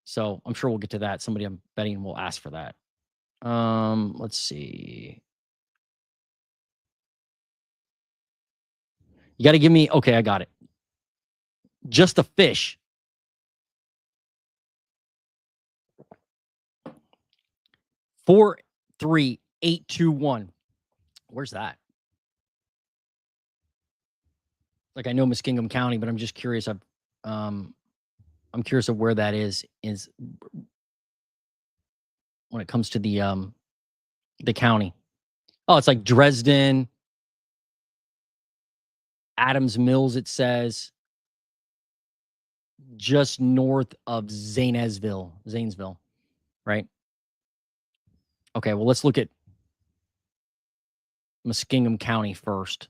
So I'm sure we'll get to that. Somebody I'm betting will ask for that. Let's see. You got to give me, okay, I got it. Just a fish. 43821. Where's that? Like, I know Muskingum County, but I'm just curious. I'm curious of where that is when it comes to the county. Oh, it's like Dresden, Adams Mills, it says, just north of Zanesville, right? Okay, well, let's look at Muskingum County first.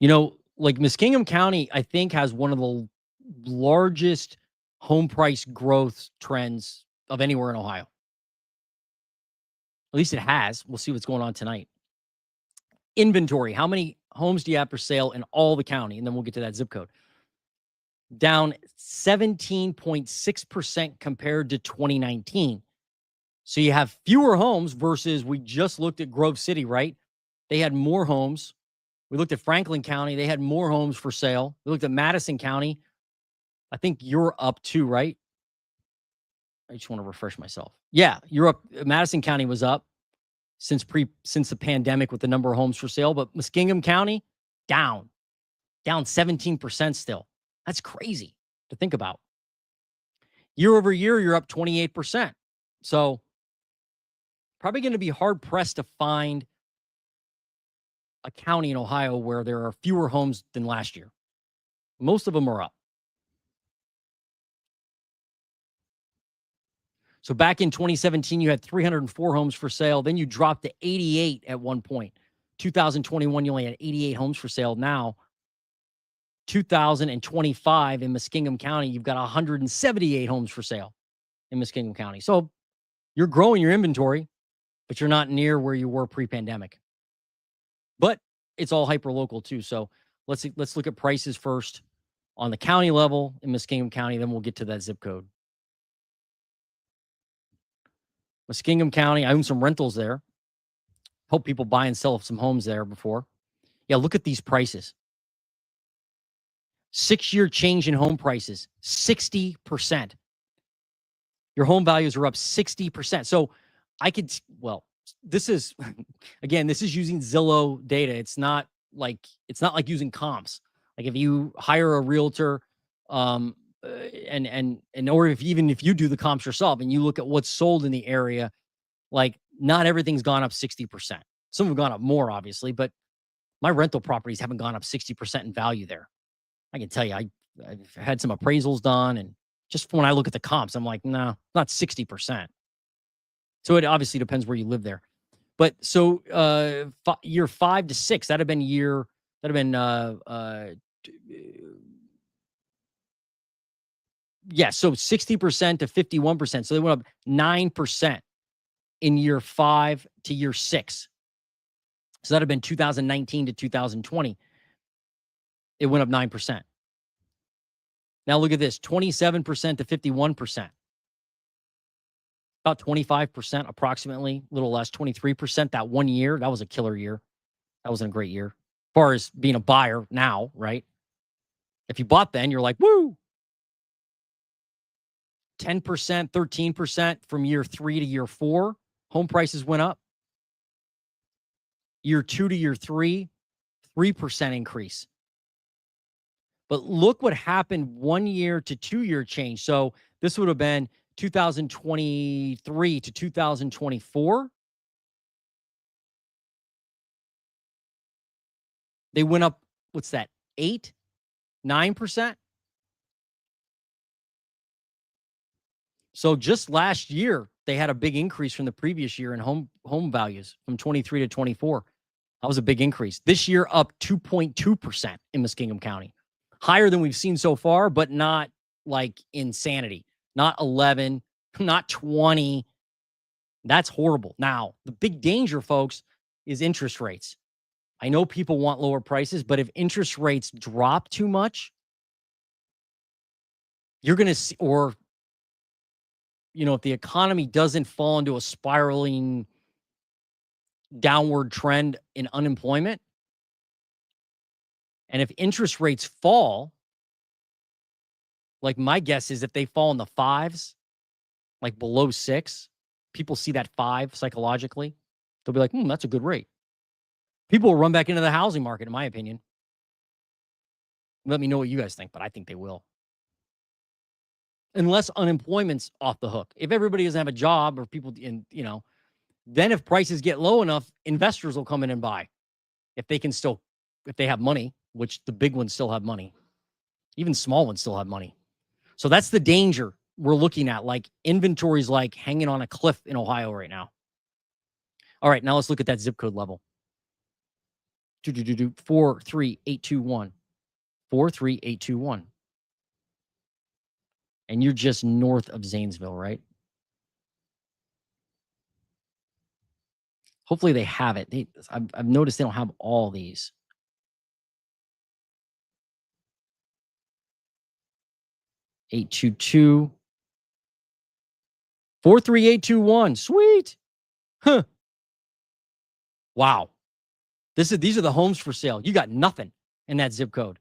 You know, like Muskingum County, I think, has one of the largest home price growth trends of anywhere in Ohio. At least it has. We'll see what's going on tonight. Inventory. How many homes do you have for sale in all the county? And then we'll get to that zip code. Down 17.6% compared to 2019. So you have fewer homes versus we just looked at Grove City, right? They had more homes. We looked at Franklin County. They had more homes for sale. We looked at Madison County. I think you're up too, right? I just want to refresh myself. Yeah, you're up. Madison County was up since the pandemic with the number of homes for sale, but Muskingum County down 17% still. That's crazy to think about. Year over year, you're up 28%. So probably going to be hard pressed to find a county in Ohio where there are fewer homes than last year. Most of them are up. So back in 2017, you had 304 homes for sale. Then you dropped to 88 at one point. 2021, you only had 88 homes for sale. Now, 2025 in Muskingum County, you've got 178 homes for sale in Muskingum County. So you're growing your inventory, but you're not near where you were pre-pandemic. But it's all hyper-local too. So let's look at prices first on the county level in Muskingum County. Then we'll get to that zip code. Muskingum County, I own some rentals there. Hope people buy and sell some homes there before. Yeah, look at these prices. 6-year change in home prices, 60%. Your home values are up 60%. So this is, again, this is using Zillow data. It's not like using comps. Like if you hire a realtor, or even if you do the comps yourself and you look at what's sold in the area, like not everything's gone up 60%. Some have gone up more, obviously, but my rental properties haven't gone up 60% in value there. I can tell you, I've had some appraisals done, and just when I look at the comps, I'm like, no, not 60%. So it obviously depends where you live there. But so year 5 to 6, so 60% to 51%. So they went up 9% in year 5 to year 6. So that'd have been 2019 to 2020. It went up 9%. Now look at this, 27% to 51%. About 25% approximately, a little less, 23% that 1 year. That was a killer year. That wasn't a great year. As far as being a buyer now, right? If you bought then, you're like, woo! 10%, 13% from year 3 to year 4. Home prices went up. Year 2 to year 3, 3% increase. But look what happened 1 year to 2 year change. So this would have been 2023 to 2024. They went up, what's that, 8, 9%? So just last year, they had a big increase from the previous year in home values from 23 to 24. That was a big increase. This year, up 2.2% in Muskingum County. Higher than we've seen so far, but not like insanity. Not 11, not 20. That's horrible. Now, the big danger, folks, is interest rates. I know people want lower prices, but if interest rates drop too much, you're going to see, or, if the economy doesn't fall into a spiraling downward trend in unemployment, and if interest rates fall, like my guess is if they fall in the fives, like below 6, people see that 5 psychologically. They'll be like, that's a good rate. People will run back into the housing market, in my opinion. Let me know what you guys think, but I think they will. Unless unemployment's off the hook. If everybody doesn't have a job or people then if prices get low enough, investors will come in and buy. If they have money, which the big ones still have money. Even small ones still have money. So that's the danger we're looking at. Like inventory's like hanging on a cliff in Ohio right now. All right, now let's look at that zip code level. 43821. 43821. And you're just north of Zanesville, right? Hopefully they have it. I've noticed they don't have all these. 822. 43821. Sweet. Huh. Wow. These are the homes for sale. You got nothing in that zip code.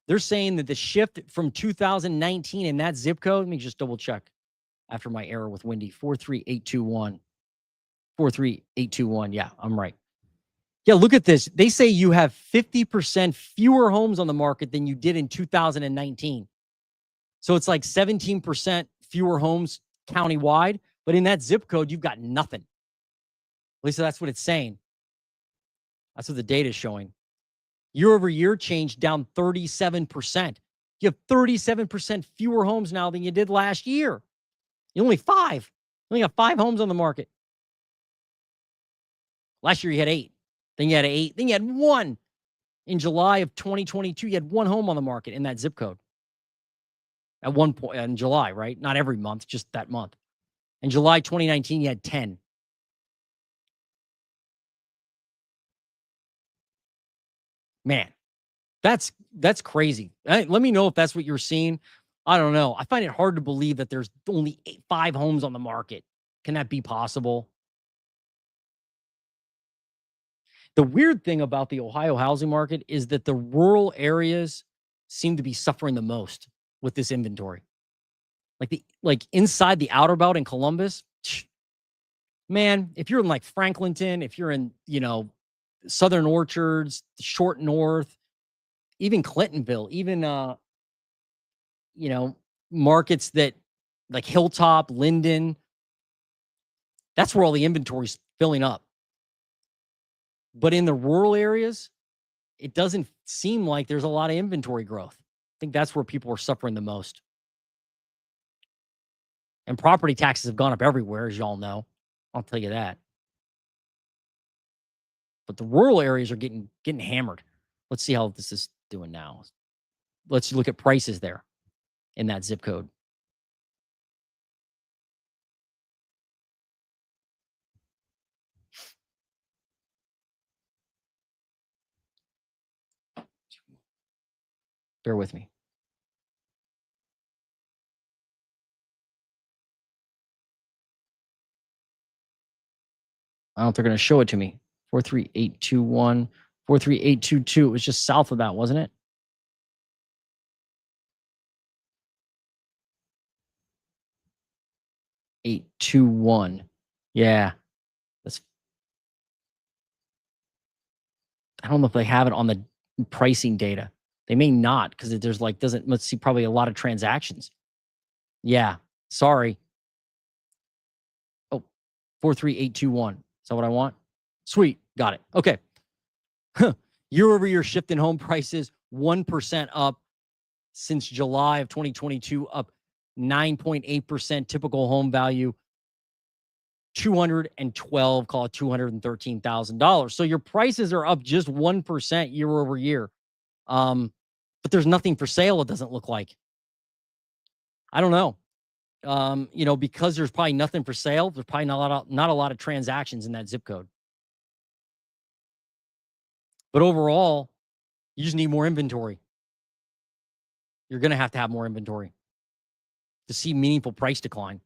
They're saying that the shift from 2019 in that zip code, let me just double check after my error with Wendy, 43821. 43821. Yeah, I'm right. Yeah, look at this. They say you have 50% fewer homes on the market than you did in 2019. So it's like 17% fewer homes countywide, but in that zip code, you've got nothing. At least that's what it's saying. That's what the data is showing. Year over year change down 37%. You have 37% fewer homes now than you did last year. You only got 5 homes on the market. Last year you had 8. Then you had 8. Then you had 1. In July of 2022, you had 1 home on the market in that zip code. At one point in July, right? Not every month, just that month. In July 2019, you had 10. Man, that's crazy. Let me know if that's what you're seeing. I don't know. I find it hard to believe that there's only 5 homes on the market. Can that be possible? The weird thing about the Ohio housing market is that the rural areas seem to be suffering the most with this inventory. Like inside the outer belt in Columbus, man, if you're in like Franklinton, if you're in, Southern Orchards, Short North, even Clintonville, even markets that like Hilltop, Linden, that's where all the inventory's filling up. But in the rural areas, it doesn't seem like there's a lot of inventory growth. I think that's where people are suffering the most. And property taxes have gone up everywhere, as y'all know. I'll tell you that. But the rural areas are getting hammered. Let's see how this is doing now. Let's look at prices there in that zip code. Bear with me. I don't know if they're going to show it to me. 43821, 43822. It was just south of that, wasn't it? 821. Yeah. I don't know if they have it on the pricing data. They may not because there's let's see, probably a lot of transactions. Yeah. Sorry. Oh, 43821. Is that what I want? Sweet. Got it. Okay. Year over year shift in home prices, 1% up since July of 2022, up 9.8%. Typical home value, 212, call it $213,000. So your prices are up just 1% year over year. But there's nothing for sale, it doesn't look like. I don't know. Because there's probably nothing for sale, there's probably not a lot of transactions in that zip code. But overall, you just need more inventory. You're going to have more inventory to see meaningful price decline.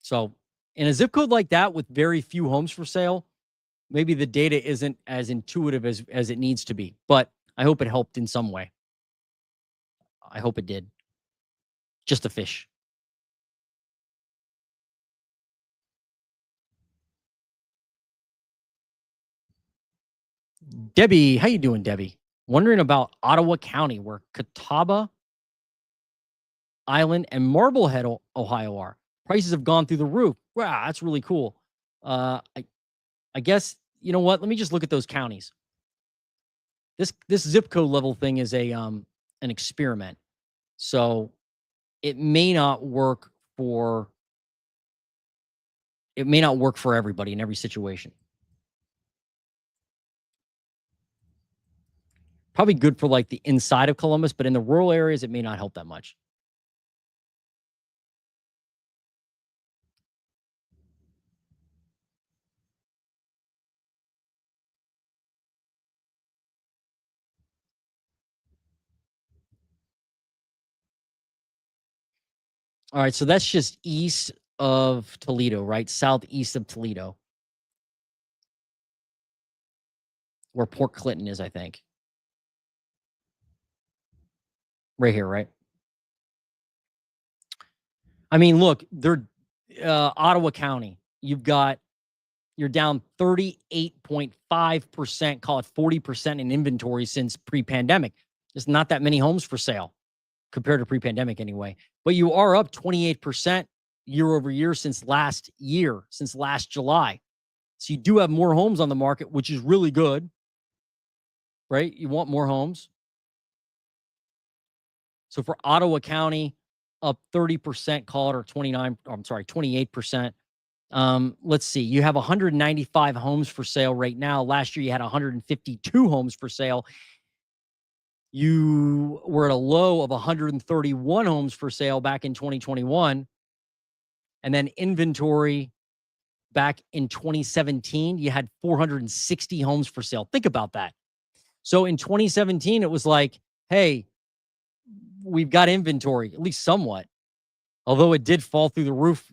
So, in a zip code like that with very few homes for sale, maybe the data isn't as intuitive as it needs to be, but I hope it helped in some way. I hope it did. Just a fish. Debbie, how you doing, Debbie? Wondering about Ottawa County, where Catawba Island and Marblehead, Ohio are. Prices have gone through the roof. Wow, that's really cool. I guess you know what? Let me just look at those counties. This zip code level thing is an experiment, so it may not work for everybody in every situation. Probably good for like the inside of Columbus, but in the rural areas, it may not help that much. All right, so that's just east of Toledo, right? Southeast of Toledo, where Port Clinton is, I think. Right here, right? I mean, look, they're Ottawa County. You're down 38.5%, call it 40% in inventory since pre-pandemic. There's not that many homes for sale compared to pre-pandemic anyway. But you are up 28% year over year since last July. So you do have more homes on the market, which is really good, right? You want more homes. So for Ottawa County, up 30%, call it, or 28%. Let's see. You have 195 homes for sale right now. Last year, you had 152 homes for sale. You were at a low of 131 homes for sale back in 2021. And then inventory back in 2017, you had 460 homes for sale. Think about that. So in 2017, it was like, hey, we've got inventory, at least somewhat. Although it did fall through the roof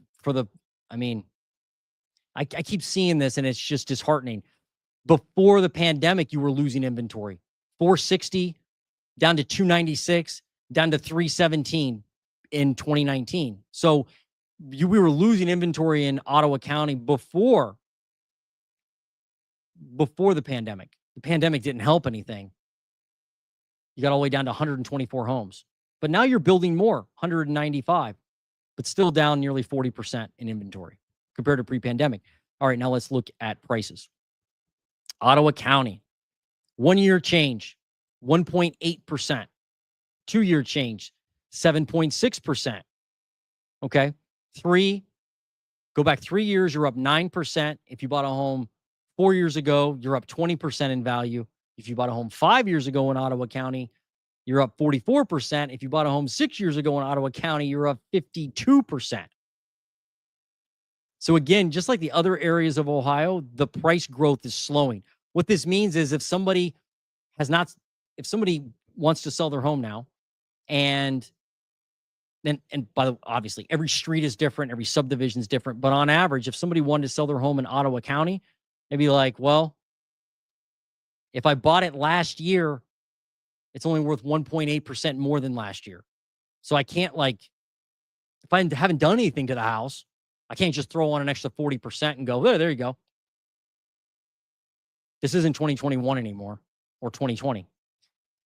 I keep seeing this and it's just disheartening. Before the pandemic, you were losing inventory. 460 down to 296, down to 317 in 2019. So we were losing inventory in Ottawa County before the pandemic. The pandemic didn't help anything. You got all the way down to 124 homes. But now you're building more, 195, but still down nearly 40% in inventory compared to pre-pandemic. All right, now let's look at prices. Ottawa County, 1 year change, 1.8%. 2 year change, 7.6%. Okay. Go back 3 years, you're up 9%. If you bought a home 4 years ago, you're up 20% in value. If you bought a home 5 years ago in Ottawa County, you're up 44%. If you bought a home 6 years ago in Ottawa County, you're up 52%. So again, just like the other areas of Ohio, the price growth is slowing. What this means is if somebody wants to sell their home now, and obviously every street is different, every subdivision is different, but on average, if somebody wanted to sell their home in Ottawa County, they'd be like, well, if I bought it last year, it's only worth 1.8% more than last year. So I can't, if I haven't done anything to the house, I can't just throw on an extra 40% and go, there you go. This isn't 2021 anymore, or 2020.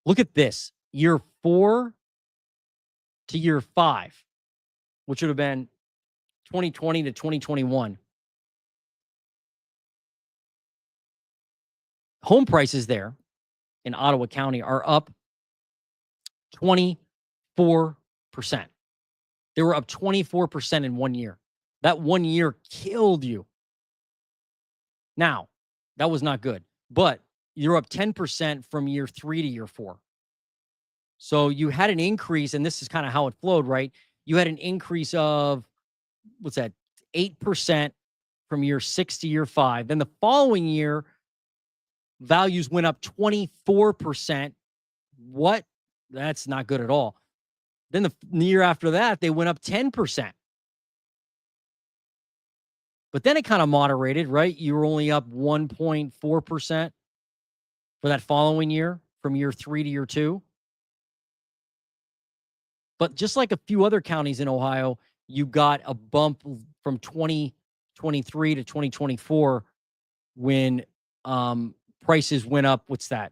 Look at this. Year 4 to year 5, which would have been 2020 to 2021. Home prices there in Ottawa County are up 24%. They were up 24% in 1 year. That 1 year killed you. Now, that was not good, but you're up 10% from year 3 to year 4. So you had an increase, and this is kind of how it flowed, right? You had an increase of, what's that, 8% from year 6 to year 5. Then the following year, values went up 24%. What? That's not good at all. Then the year after that, they went up 10%. But then it kind of moderated, right? You were only up 1.4% for that following year from year 3 to year 2. But just like a few other counties in Ohio, you got a bump from 2023 to 2024 when prices went up, what's that?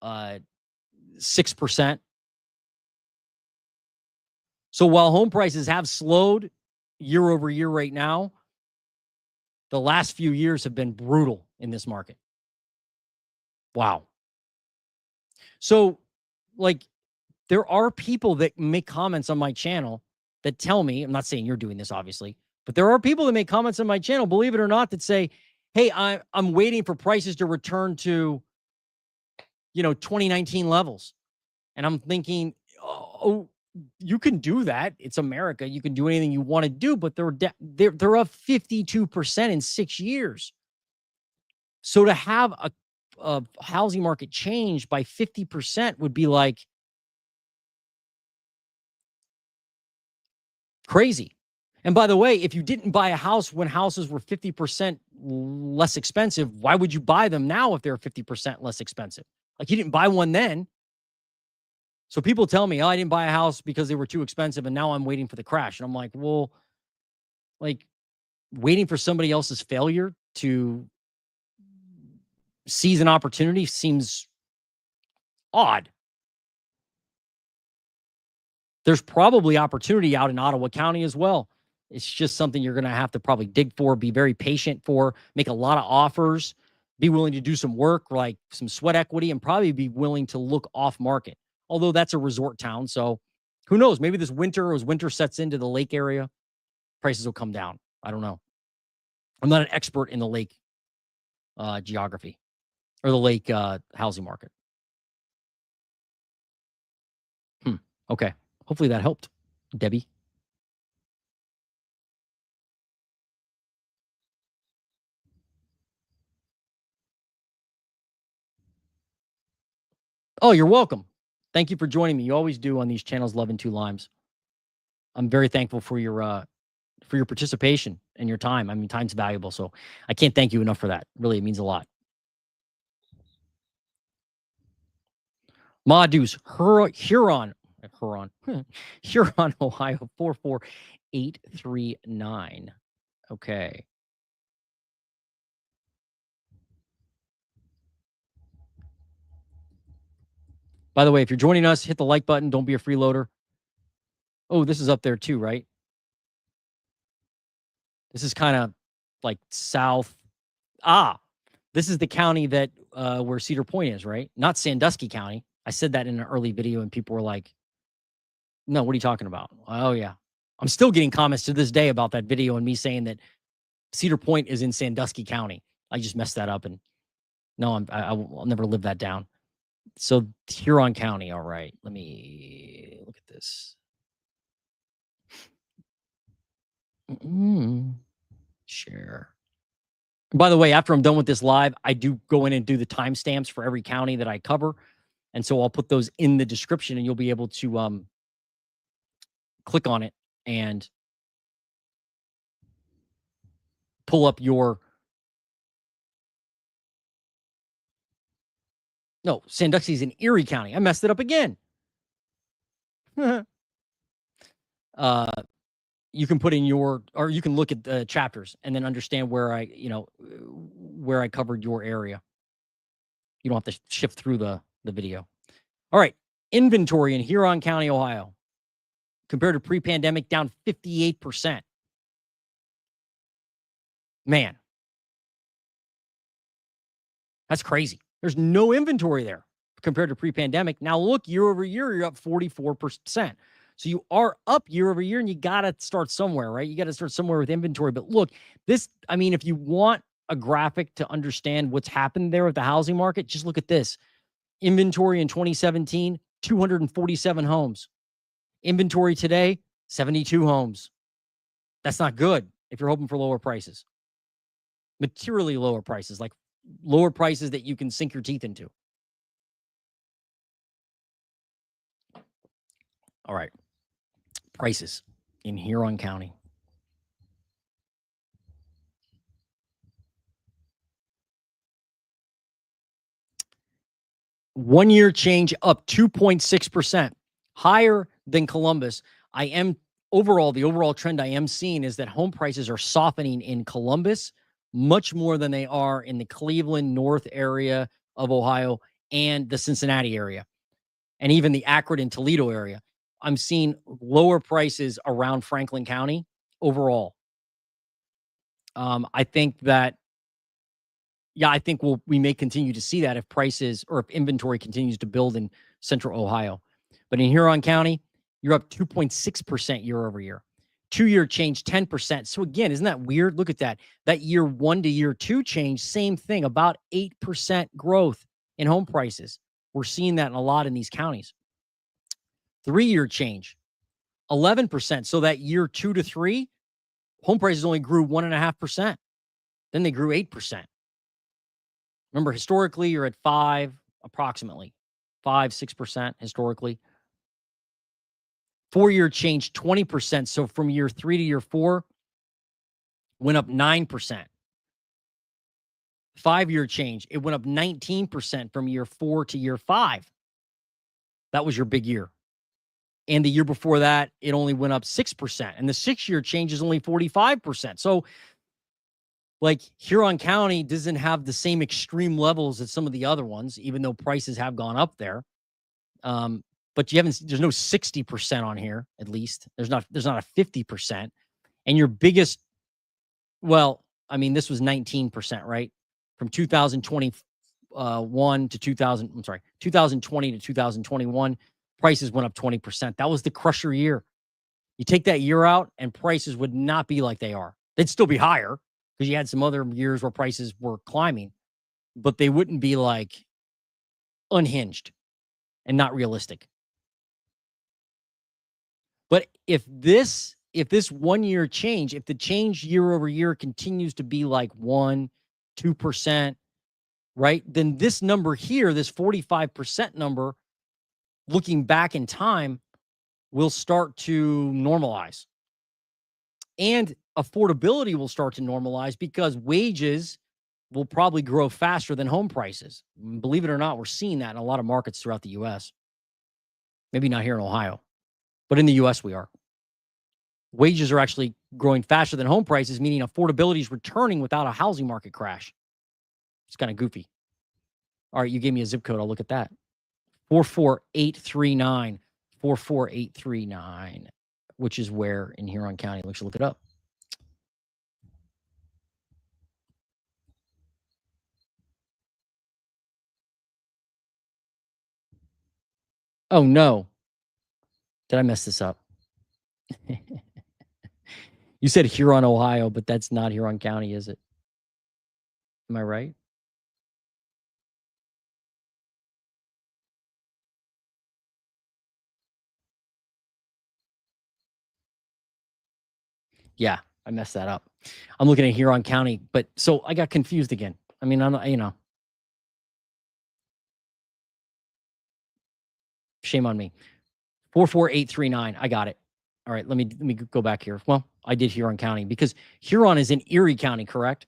6%. So while home prices have slowed year over year right now, the last few years have been brutal in this market. Wow. So, like, there are people that make comments on my channel that tell me, I'm not saying you're doing this, obviously, but there are people that make comments on my channel, believe it or not, that say, hey, I'm waiting for prices to return to, 2019 levels. And I'm thinking, oh, you can do that. It's America. You can do anything you want to do, but they're up 52% in 6 years. So to have a housing market change by 50% would be like crazy. And by the way, if you didn't buy a house when houses were 50% less expensive, why would you buy them now if they're 50% less expensive? Like, you didn't buy one then. So people tell me, oh, I didn't buy a house because they were too expensive and now I'm waiting for the crash. And I'm like, well, like, waiting for somebody else's failure to seize an opportunity seems odd. There's probably opportunity out in Ottawa County as well. It's just something you're going to have to probably dig for, be very patient for, make a lot of offers, be willing to do some work, like some sweat equity, and probably be willing to look off market. Although that's a resort town. So who knows? Maybe this winter, as winter sets into the lake area, prices will come down. I don't know. I'm not an expert in the lake geography or the lake housing market. Okay. Hopefully that helped, Debbie. Oh, you're welcome. Thank you for joining me. You always do on these channels, Love and Two Limes. I'm very thankful for your participation and your time. I mean, time's valuable, so I can't thank you enough for that. Really, it means a lot. Madus, Huron, Huron, Ohio, 44839. Okay. By the way, if you're joining us, hit the like button. Don't be a freeloader. Oh, this is up there too, right? This is kind of like south. This is the county that where Cedar Point is, right? Not Sandusky County. I said that in an early video and people were like, no, what are you talking about? Oh, yeah. I'm still getting comments to this day about that video and me saying that Cedar Point is in Sandusky County. I just messed that up, and no, I'll never live that down. So Huron County. All right. Let me look at this. Share. By the way, after I'm done with this live, I do go in and do the timestamps for every county that I cover. And so I'll put those in the description and you'll be able to click on it and pull up your. No, Sandusky's in Erie County. I messed it up again. You can put in or you can look at the chapters and then understand where I covered your area. You don't have to shift through the video. All right. Inventory in Huron County, Ohio, compared to pre-pandemic, down 58%. Man, that's crazy. There's no inventory there compared to pre-pandemic. Now look, year over year, you're up 44%. So you are up year over year, and you got to start somewhere, right? You got to start somewhere with inventory. But look, if you want a graphic to understand what's happened there with the housing market, just look at this. Inventory in 2017, 247 homes. Inventory today, 72 homes. That's not good if you're hoping for lower prices. Materially lower prices, like lower prices that you can sink your teeth into. All right. Prices in Huron County. One-year change up 2.6%, higher than Columbus. The overall trend I am seeing is that home prices are softening in Columbus much more than they are in the Cleveland North area of Ohio and the Cincinnati area, and even the Akron and Toledo area. I'm seeing lower prices around Franklin County overall. I think we may continue to see that if prices or if inventory continues to build in central Ohio. But in Huron County, you're up 2.6% year over year. 2-year change, 10%. So again, isn't that weird? Look at that. That year 1 to year 2 change, same thing, about 8% growth in home prices. We're seeing that a lot in these counties. 3-year change, 11%. So that year 2 to 3, home prices only grew 1.5%. Then they grew 8%. Remember, historically, you're at 5, approximately 5-6% historically. 4-year change, 20%. So from year 3 to year 4, went up 9%. 5-year change, it went up 19% from year 4 to year 5. That was your big year. And the year before that, it only went up 6%. And the 6-year change is only 45%. So, like, Huron County doesn't have the same extreme levels as some of the other ones, even though prices have gone up there. But there's no 60% on here, at least. There's not a 50%. And your biggest, this was 19%, right? From 2020 to 2020 to 2021, prices went up 20%. That was the crusher year. You take that year out and prices would not be like they are. They'd still be higher because you had some other years where prices were climbing, but they wouldn't be like unhinged and not realistic. But if this 1-year change, if the change year over year continues to be like 1-2%, right? Then this number here, this 45% number, looking back in time, will start to normalize. And affordability will start to normalize because wages will probably grow faster than home prices. Believe it or not, we're seeing that in a lot of markets throughout the U.S. Maybe not here in Ohio, but in the U.S. we are. Wages are actually growing faster than home prices, meaning affordability is returning without a housing market crash. It's kind of goofy. All right, you gave me a zip code. I'll look at that. 44839. 44839, which is where in Huron County. Let's look it up. Oh, no. Did I mess this up? You said Huron, Ohio, but that's not Huron County, is it? Am I right? Yeah, I messed that up. I'm looking at Huron County, but so I got confused again. I mean, shame on me. 44839. I got it. All right, let me go back here. Well, I did Huron County because Huron is in Erie County, correct?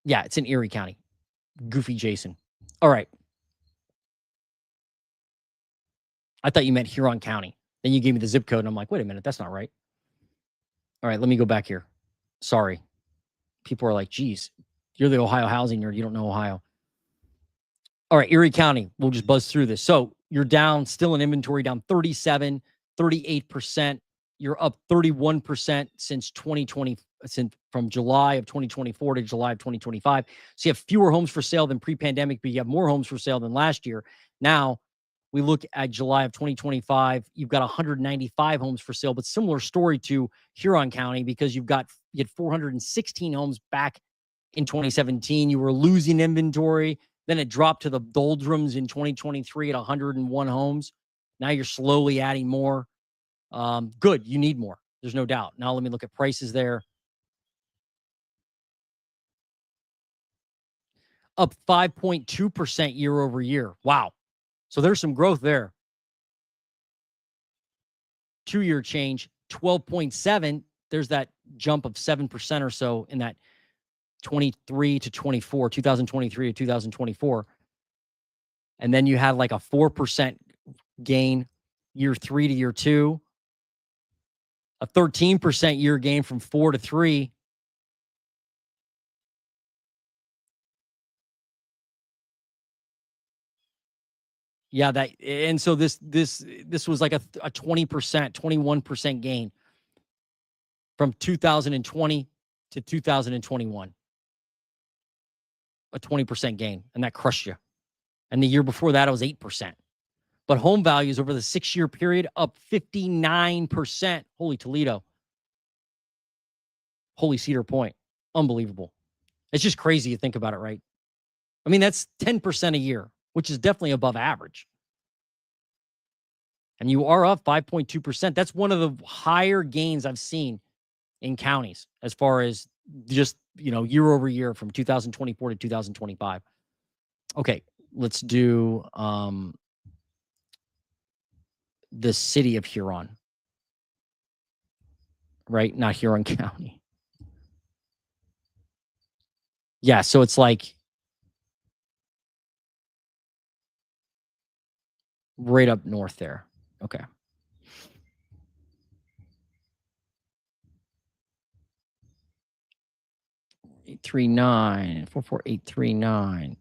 Yeah, it's in Erie County. Goofy Jason. All right. I thought you meant Huron County. Then you gave me the zip code, and I'm like, wait a minute, that's not right. All right, let me go back here. Sorry. People are like, geez, you're the Ohio housing nerd. You don't know Ohio. All right, Erie County. We'll just buzz through this. So you're down, still in inventory, down 37, 38%. You're up 31% since 2020, from July of 2024 to July of 2025. So you have fewer homes for sale than pre-pandemic, but you have more homes for sale than last year. Now, we look at July of 2025, you've got 195 homes for sale, but similar story to Huron County because you had 416 homes back in 2017. You were losing inventory. Then it dropped to the doldrums in 2023 at 101 homes. Now you're slowly adding more. Good. You need more. There's no doubt. Now let me look at prices there. Up 5.2% year over year. Wow. So there's some growth there. 2-year change, 12.7. There's that jump of 7% or so in that 23 to 24, 2023 to 2024. And then you had like a 4% gain year 3 to year 2, a 13% year gain from 4 to 3. Yeah, and so this was like a 20%, 21% gain from 2020 to 2021. A 20% gain, and that crushed you. And the year before that, it was 8%. But home values over the 6-year period up 59%. Holy Toledo. Holy Cedar Point. Unbelievable. It's just crazy to think about it, right? I mean, that's 10% a year, which is definitely above average. And you are up 5.2%. That's one of the higher gains I've seen in counties as far as just, year over year from 2024 to 2025. Okay, let's do the city of Huron, right? Not Huron County. Yeah, so it's like right up north there. Okay. 839, 44839.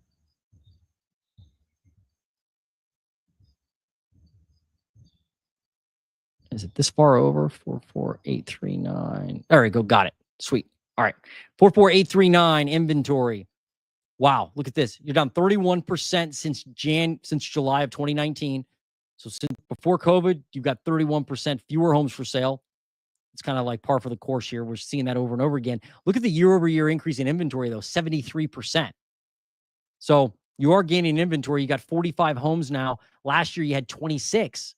Is it this far over? 44839. There we go. Got it. Sweet. All right. 44839 inventory. Wow. Look at this. You're down 31% since July of 2019. So since before COVID, you've got 31% fewer homes for sale. It's kind of like par for the course here. We're seeing that over and over again. Look at the year-over-year increase in inventory, though, 73%. So you are gaining inventory. You got 45 homes now. Last year, you had 26.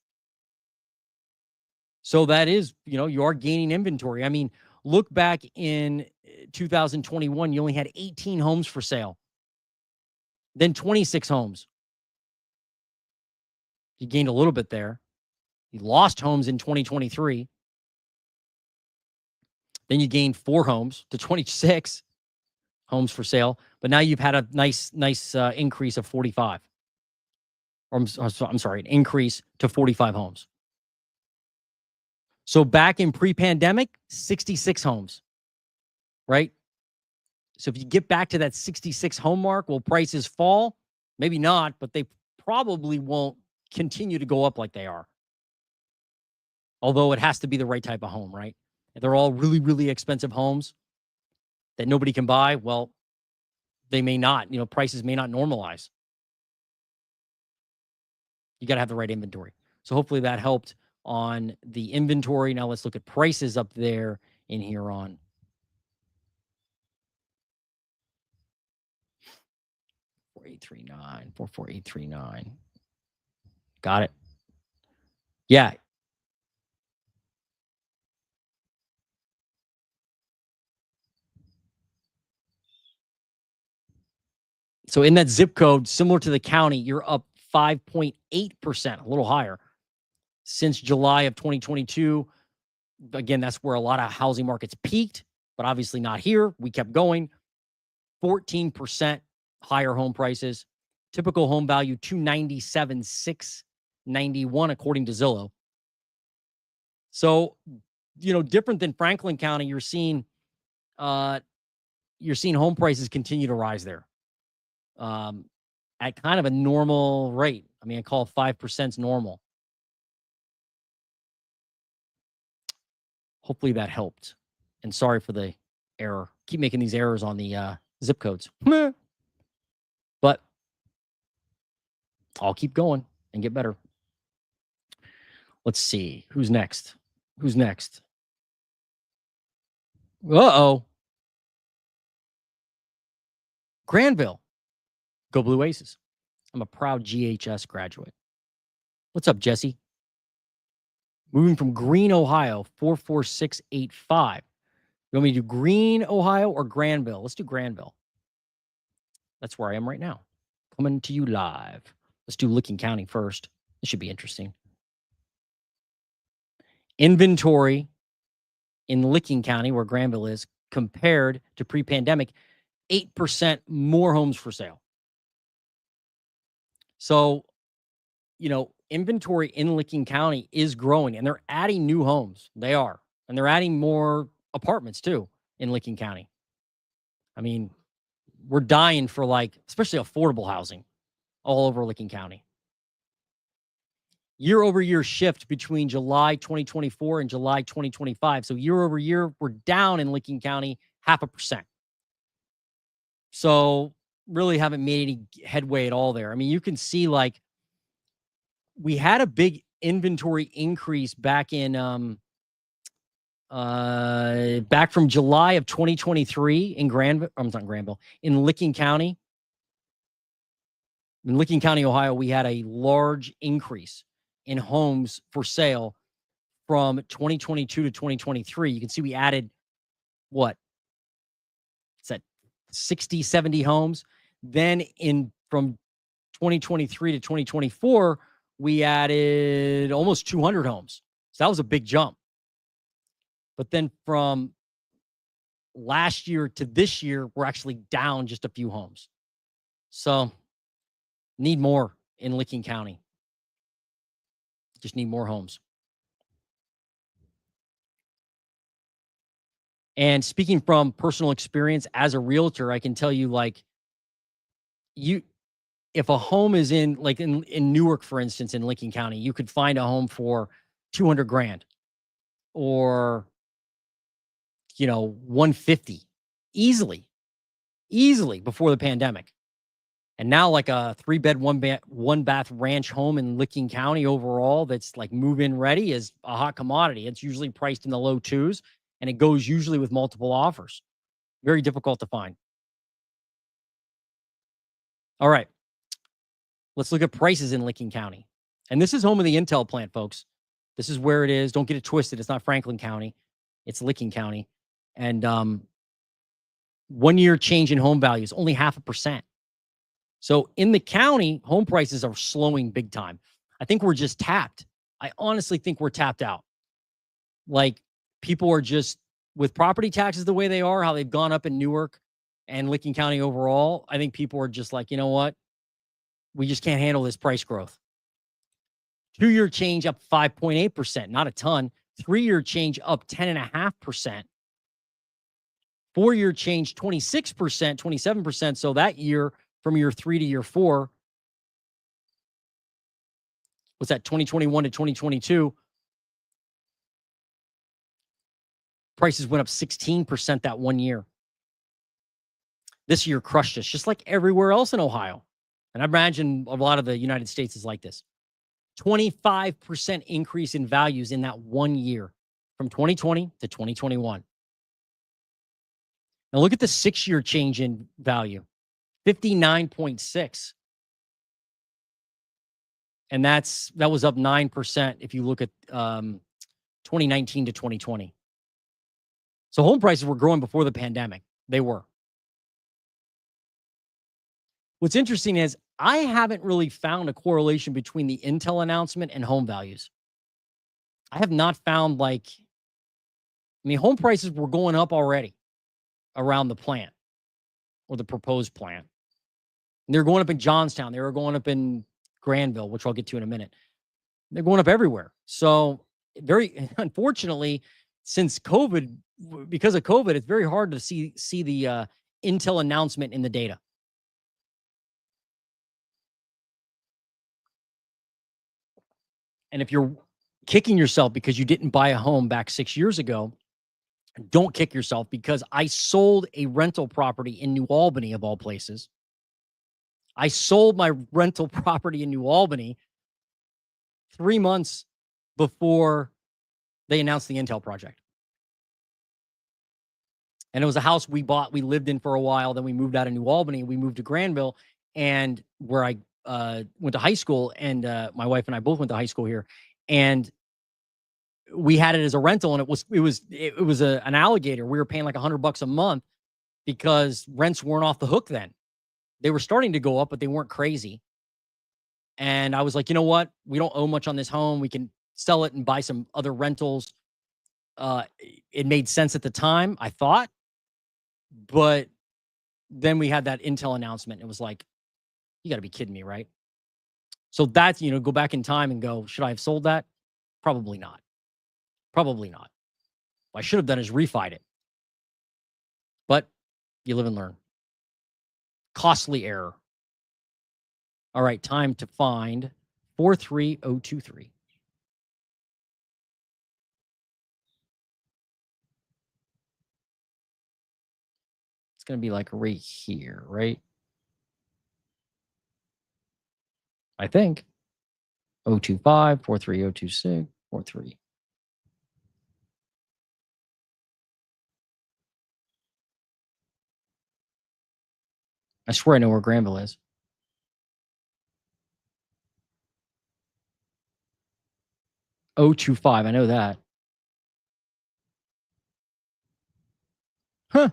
So that is, you are gaining inventory. I mean, look back in 2021, you only had 18 homes for sale. Then 26 homes. You gained a little bit there. You lost homes in 2023. Then you gained 4 homes to 26 homes for sale. But now you've had a nice increase of 45. Or I'm sorry, an increase to 45 homes. So back in pre-pandemic, 66 homes, right? So if you get back to that 66 home mark, will prices fall? Maybe not, but they probably won't continue to go up like they are. Although it has to be the right type of home, right? If they're all really, really expensive homes that nobody can buy, well, they may not, prices may not normalize. You got to have the right inventory. So hopefully that helped on the inventory. Now let's look at prices up there in Huron. $4,839, 44839. Got it. Yeah. So in that zip code, similar to the county, you're up 5.8%, a little higher since July of 2022. Again, that's where a lot of housing markets peaked, but obviously not here. We kept going. 14% higher home prices. Typical home value, $297,691 according to Zillow. So, different than Franklin County, you're seeing home prices continue to rise there. At kind of a normal rate. I mean, I call 5% normal. Hopefully that helped. And sorry for the error. Keep making these errors on the zip codes. But I'll keep going and get better. Let's see. Who's next? Uh-oh. Granville, go Blue Aces. I'm a proud GHS graduate. What's up, Jesse? Moving from Green, Ohio, 44685. You want me to do Green, Ohio, or Granville? Let's do Granville. That's where I am right now. Coming to you live. Let's do Licking County first. This should be interesting. Inventory in Licking County, where Granville is, compared to pre-pandemic, 8% more homes for sale. So, inventory in Licking County is growing, and they're adding new homes. They are. And they're adding more apartments, too, in Licking County. I mean, we're dying for, especially affordable housing all over Licking County. Year-over-year shift between July 2024 and July 2025. So year-over-year, we're down in Licking County 0.5%. So really haven't made any headway at all there. I mean, you can see we had a big inventory increase back in back from July of 2023 in Granville, in Licking County. In Licking County, Ohio, we had a large increase in homes for sale from 2022 to 2023. You can see we added what? It's at 60, 70 homes. Then from 2023 to 2024, we added almost 200 homes. So that was a big jump. But then from last year to this year, we're actually down just a few homes. So need more in Licking County. Just need more homes. And speaking from personal experience as a realtor, I can tell you, if a home is in Newark, for instance, in Licking County, you could find a home for $200,000 or, 150 easily before the pandemic. And now a 3-bed, 1-bath ranch home in Licking County overall that's move-in ready is a hot commodity. It's usually priced in the low 2s, and it goes usually with multiple offers. Very difficult to find. All right. Let's look at prices in Licking County. And this is home of the Intel plant, folks. This is where it is. Don't get it twisted. It's not Franklin County. It's Licking County. And 1 year change in home values, only 0.5%. So in the county, home prices are slowing big time. I think we're just tapped. I honestly think we're tapped out. People are just, with property taxes the way they are, how they've gone up in Newark and Licking County overall, I think people are just you know what? We just can't handle this price growth. 2-year change up 5.8%, not a ton. 3-year change up 10.5%. 4-year change 26%, 27%. So that year, from year 3 to year 4, what's that, 2021 to 2022, prices went up 16% that 1 year. This year crushed us, just like everywhere else in Ohio. And I imagine a lot of the United States is like this. 25% increase in values in that 1 year, from 2020 to 2021. Now look at the 6-year change in value. 59.6. And that was up 9% if you look at 2019 to 2020. So home prices were growing before the pandemic. They were. What's interesting is I haven't really found a correlation between the Intel announcement and home values. I have not found home prices were going up already around the plant or the proposed plant. They're going up in Johnstown. They were going up in Granville, which I'll get to in a minute. They're going up everywhere. So very unfortunately, since COVID, because of COVID, it's very hard to see the Intel announcement in the data. And if you're kicking yourself because you didn't buy a home back 6 years ago, don't kick yourself, because I sold a rental property in New Albany, of all places. I sold my rental property in New Albany 3 months before they announced the Intel project. And it was a house we bought, we lived in for a while. Then we moved out of New Albany. We moved to Granville, and where I went to high school. And my wife and I both went to high school here. And we had it as a rental, and it was an alligator. We were paying like $100 a month because rents weren't off the hook then. They were starting to go up, but they weren't crazy. And I was like, you know what? We don't owe much on this home. We can sell it and buy some other rentals. It made sense at the time, I thought. But then we had that Intel announcement. It was like, you got to be kidding me, right? So that's, go back in time and go, should I have sold that? Probably not. Probably not. What I should have done is refied it. But you live and learn. Costly error. All right, time to find 43023. It's going to be like right here, right? I think. 025, 43026, 43. I swear I know where Granville is. .025, I know that. Huh.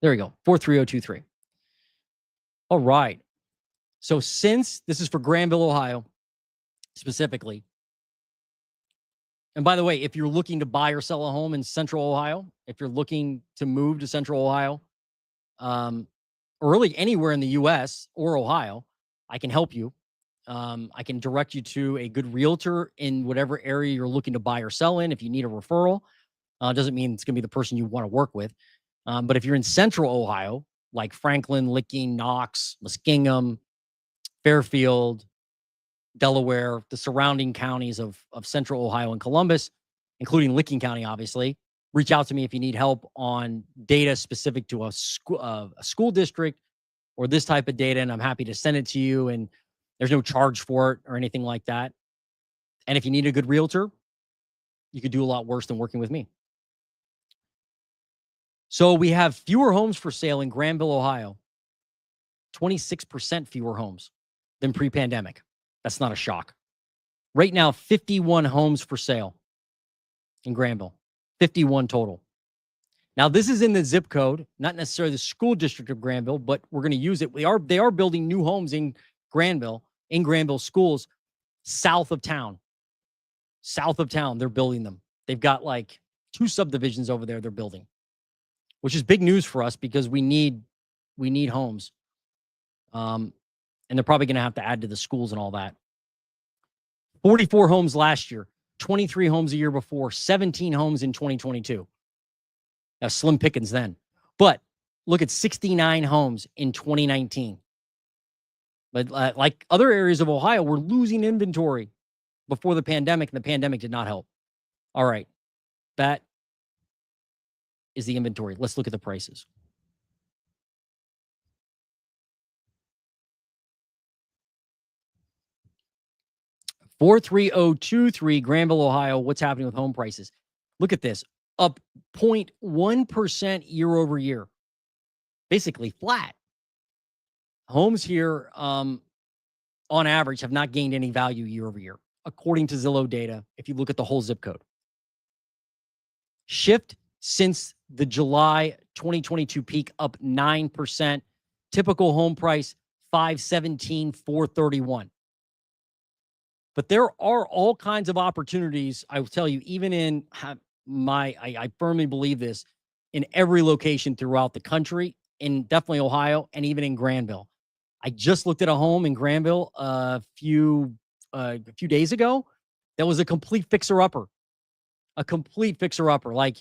There we go. 43023. All right. So since this is for Granville, Ohio, specifically. And by the way, if you're looking to buy or sell a home in Central Ohio, if you're looking to move to Central Ohio, or really anywhere in the U.S. or Ohio, I can help you. I can direct you to a good realtor in whatever area you're looking to buy or sell in. If you need a referral, doesn't mean it's going to be the person you want to work with. But if you're in Central Ohio, like Franklin, Licking, Knox, Muskingum, Fairfield, Delaware, the surrounding counties of Central Ohio and Columbus, including Licking County, obviously, reach out to me if you need help on data specific to a school district or this type of data, and I'm happy to send it to you. And there's no charge for it or anything like that. And if you need a good realtor, you could do a lot worse than working with me. So we have fewer homes for sale in Granville, Ohio. 26% fewer homes than pre-pandemic. That's not a shock. Right now, 51 homes for sale in Granville. 51 total. Now, this is in the zip code, not necessarily the school district of Granville, but we're going to use it. They are building new homes in Granville schools south of town. South of town, they're building them. They've got like 2 subdivisions over there they're building, which is big news for us because we need homes. And they're probably going to have to add to the schools and all that. 44 homes last year, 23 homes a year before, 17 homes in 2022. That's slim pickings then. But look at 69 homes in 2019. But like other areas of Ohio, we're losing inventory before the pandemic, and the pandemic did not help. All right. That is the inventory. Let's look at the prices. $43023, Granville, Ohio. What's happening with home prices? Look at this. Up 0.1% year over year. Basically flat. Homes here, on average, have not gained any value year over year, according to Zillow data, if you look at the whole zip code. Shift since the July 2022 peak, up 9%. Typical home price, $517,000, $431,000. But there are all kinds of opportunities, I will tell you, even in I firmly believe this, in every location throughout the country, in definitely Ohio, and even in Granville. I just looked at a home in Granville a few days ago that was a complete fixer-upper. Like,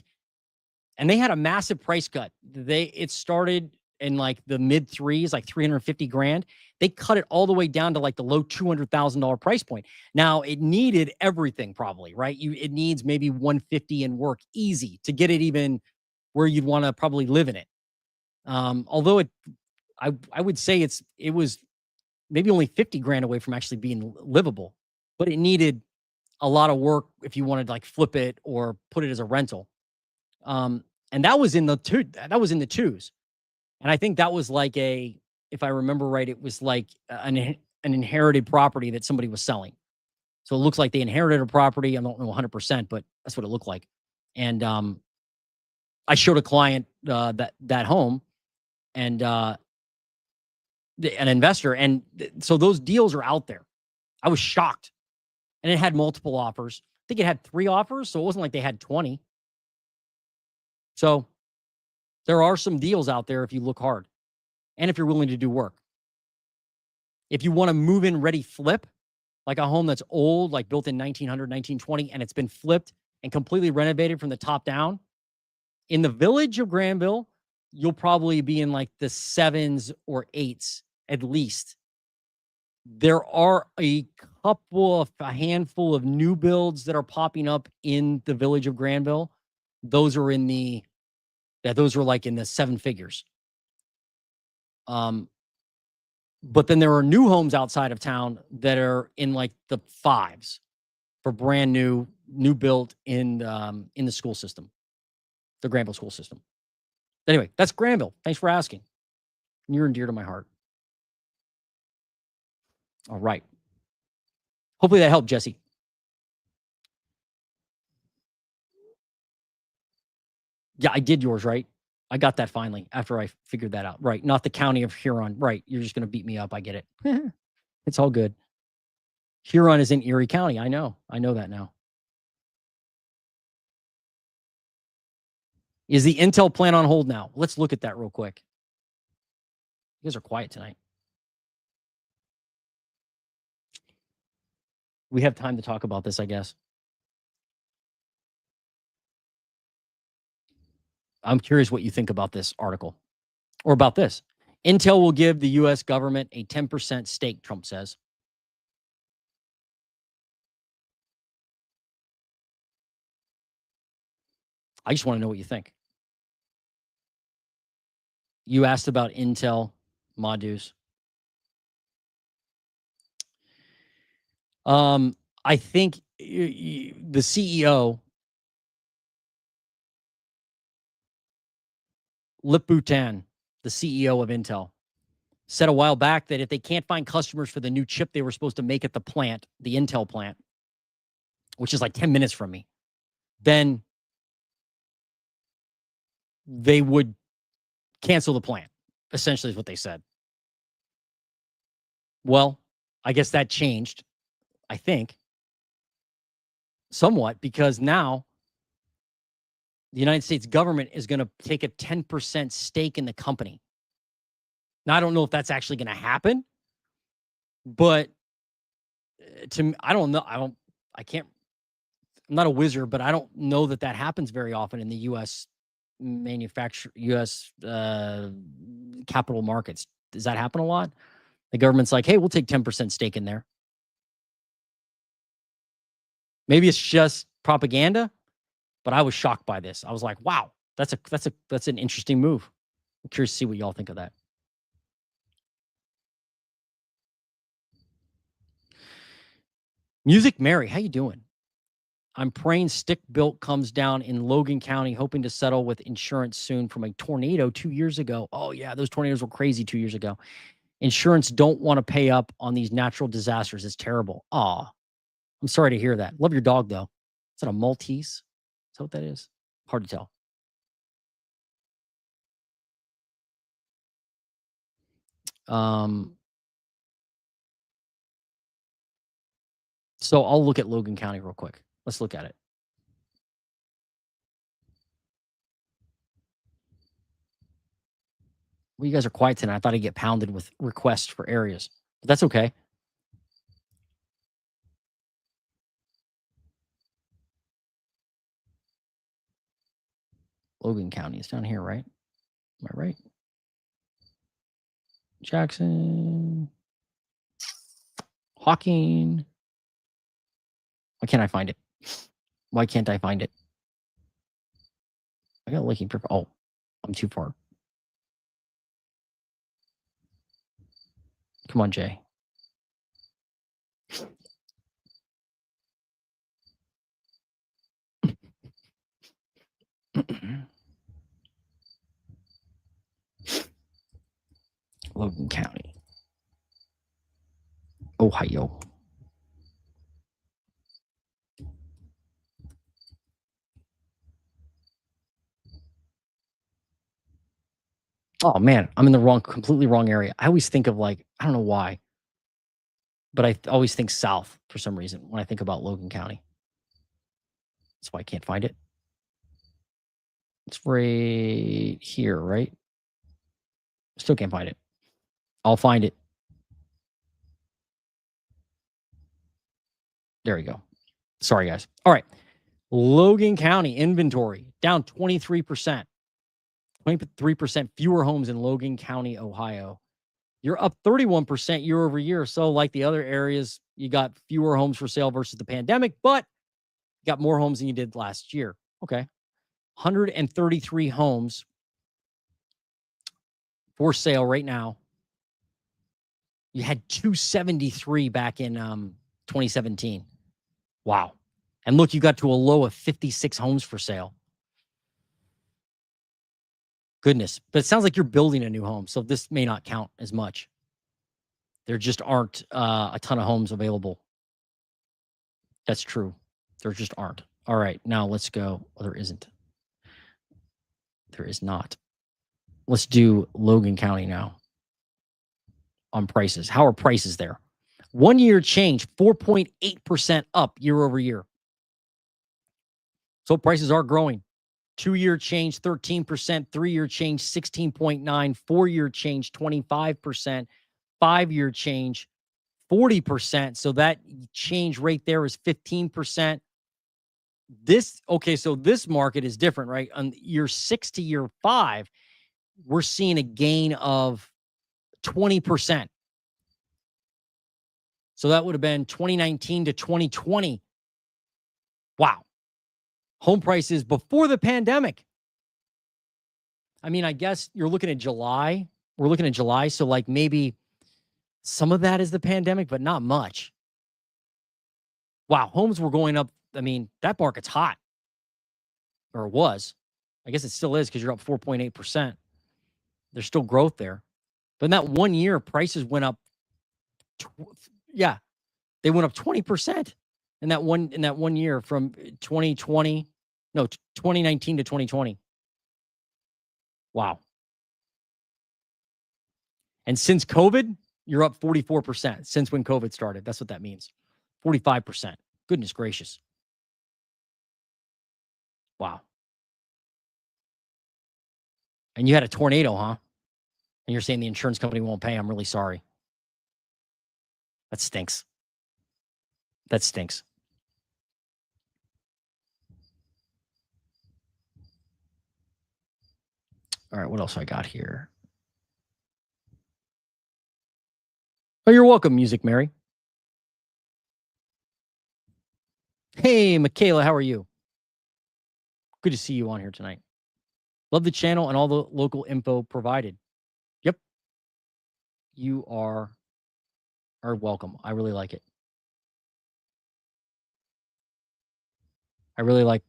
and they had a massive price cut. It started in like the mid threes, like $350,000. They cut it all the way down to like the low $200,000 price point. Now it needed everything, probably, right? It needs maybe 150 and work easy to get it even where you'd want to probably live in it. Although I would say it was maybe only $50,000 away from actually being livable, but it needed a lot of work if you wanted to like flip it or put it as a rental. And that was in the twos. And I think that was like if I remember right, it was like an inherited property that somebody was selling. So it looks like they inherited a property. I don't know 100%, but that's what it looked like. And I showed a client that home and an investor. And so those deals are out there. I was shocked. And it had multiple offers. I think it had 3 offers. So it wasn't like they had 20. So there are some deals out there if you look hard and if you're willing to do work. If you want to move in ready flip, like a home that's old, like built in 1900, 1920, and it's been flipped and completely renovated from the top down, in the village of Granville, you'll probably be in like the 7s or 8s at least. There are a handful of new builds that are popping up in the village of Granville. Those are those are like in the 7 figures. But then there are new homes outside of town that are in like the 5s for brand new built in the school system, the Granville school system. Anyway, that's Granville. Thanks for asking. Near and dear to my heart. All right. Hopefully that helped, Jesse. Yeah, I did yours, right? I got that finally after I figured that out. Right. Not the county of Huron. Right. You're just going to beat me up. I get it. It's all good. Huron is in Erie County. I know that now. Is the Intel plan on hold now? Let's look at that real quick. You guys are quiet tonight. We have time to talk about this, I guess. I'm curious what you think about this article or about this. Intel will give the U.S. government a 10% stake, Trump says. I just want to know what you think. You asked about Intel, Madus. I think the CEO, Lip Bhutan, the CEO of Intel, said a while back that if they can't find customers for the new chip they were supposed to make at the plant, the Intel plant, which is like 10 minutes from me, then they would cancel the plant, essentially is what they said. Well, I guess that changed, I think, somewhat, because now the United States government is going to take a 10% stake in the company. Now, I don't know if that's actually going to happen, but I don't know. I'm not a wizard, but I don't know that happens very often in the U.S. U.S. capital markets. Does that happen a lot? The government's like, hey, we'll take 10% stake in there. Maybe it's just propaganda, but I was shocked by this. I was like, wow, that's an interesting move. I'm curious to see what y'all think of that. Music Mary, how you doing? I'm praying stick built comes down in Logan County, hoping to settle with insurance soon from a tornado 2 years ago. Oh yeah, those tornadoes were crazy 2 years ago. Insurance don't want to pay up on these natural disasters. It's terrible. Aw, I'm sorry to hear that. Love your dog though. Is that a Maltese? Is that what that is? Hard to tell. So I'll look at Logan County real quick. Let's look at it. Well, you guys are quiet tonight. I thought I'd get pounded with requests for areas, but that's okay. Logan County is down here, right? Am I right? Jackson, Hawking. Why can't I find it? Why can't I find it? I got looking for. Oh, I'm too far. Come on, Jay. Logan County, Ohio. Oh man, I'm in the completely wrong area. I always think of I don't know why, but I always think south for some reason when I think about Logan County. That's why I can't find it. It's right here, right? Still can't find it. I'll find it. There we go. Sorry, guys. All right. Logan County inventory down 23%. 23% fewer homes in Logan County, Ohio. You're up 31% year over year. So, like the other areas, you got fewer homes for sale versus the pandemic, but you got more homes than you did last year. Okay. 133 homes for sale right now. You had 273 back in 2017. Wow. And look, you got to a low of 56 homes for sale. Goodness. But it sounds like you're building a new home, so this may not count as much. There just aren't a ton of homes available. That's true. There just aren't. All right, now let's go. Oh, there isn't. There is not. Let's do Logan County now on prices. How are prices there? 1 year change, 4.8% up year over year. So prices are growing. 2 year change, 13%. 3 year change, 16.9%. 4 year change, 25%. 5 year change, 40%. So that change rate there is 15%. So this market is different, right? On year 6 to year 5, we're seeing a gain of 20%. So that would have been 2019 to 2020. Wow. Home prices before the pandemic. I mean, I guess you're looking at July. We're looking at July. So maybe some of that is the pandemic, but not much. Wow. Homes were going up. I mean, that market's hot. Or it was. I guess it still is because you're up 4.8%. There's still growth there. But in that 1 year, prices went up. They went up 20% in that one year from 2019 to 2020. Wow. And since COVID, you're up 44% since when COVID started. That's what that means. 45%. Goodness gracious. Wow. And you had a tornado, huh? And you're saying the insurance company won't pay. I'm really sorry. That stinks. That stinks. All right, what else I got here? Oh, you're welcome, Music Mary. Hey, Michaela, how are you? Good to see you on here tonight. Love the channel and all the local info provided. Yep. You are welcome. I really like it. I really like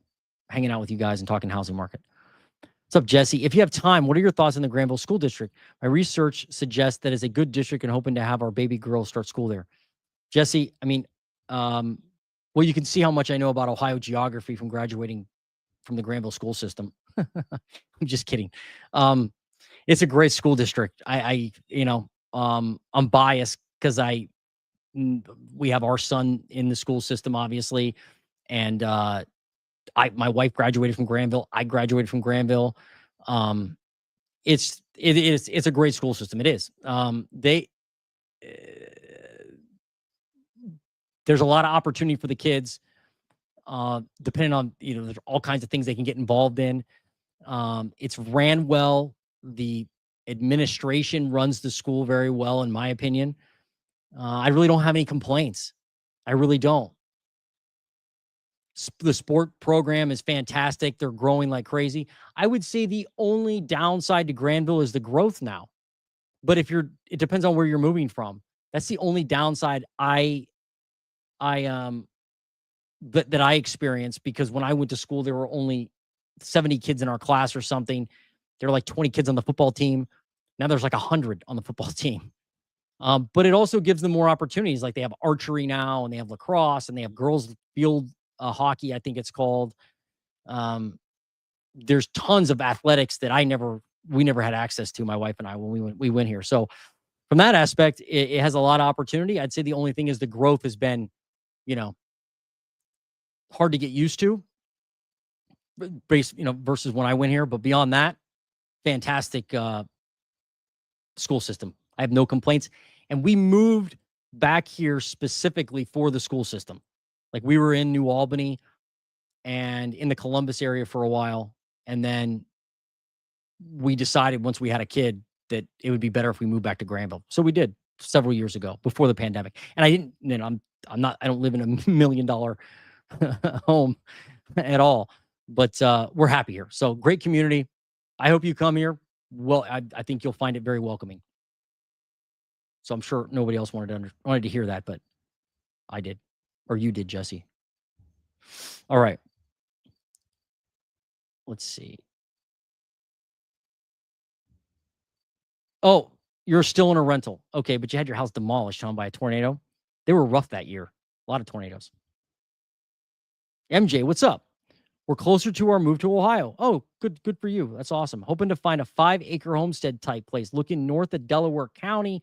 hanging out with you guys and talking housing market. What's up, Jesse? If you have time, what are your thoughts on the Granville School District? My research suggests that it's a good district and hoping to have our baby girls start school there. Jesse, I mean, well, you can see how much I know about Ohio geography from graduating from the Granville school system. I'm just kidding. It's a great school district. I'm biased because we have our son in the school system, obviously, and my wife graduated from Granville. I graduated from Granville. It's a great school system. It is. There's a lot of opportunity for the kids, depending on, there's all kinds of things they can get involved in. It's ran well. The administration runs the school very well, in my opinion. I really don't have any complaints. I really don't. The sport program is fantastic. They're growing like crazy. I would say the only downside to Granville is the growth now. But it depends on where you're moving from. That's the only downside that I experienced, because when I went to school, there were only 70 kids in our class or something. There were like 20 kids on the football team. Now there's like 100 on the football team. But it also gives them more opportunities. Like they have archery now, and they have lacrosse, and they have girls field hockey, I think it's called. There's tons of athletics that we never had access to, my wife and I, when we went here. So from that aspect, it has a lot of opportunity. I'd say the only thing is the growth has been, you know, hard to get used to, versus when I went here. But beyond that, fantastic school system. I have no complaints. And we moved back here specifically for the school system. Like we were in New Albany and in the Columbus area for a while. And then we decided once we had a kid that it would be better if we moved back to Granville. So we did several years ago before the pandemic. And I didn't, I don't live in a $1 million home at all, but we're happy here. So great community. I hope you come here. Well, I think you'll find it very welcoming. So I'm sure nobody else wanted to hear that, but I did, or you did, Jesse. All right. Let's see. Oh, you're still in a rental. Okay, but you had your house demolished, Sean, by a tornado. They were rough that year. A lot of tornadoes. MJ, what's up? We're closer to our move to Ohio. Oh, good for you. That's awesome. Hoping to find a 5-acre homestead type place looking north of Delaware County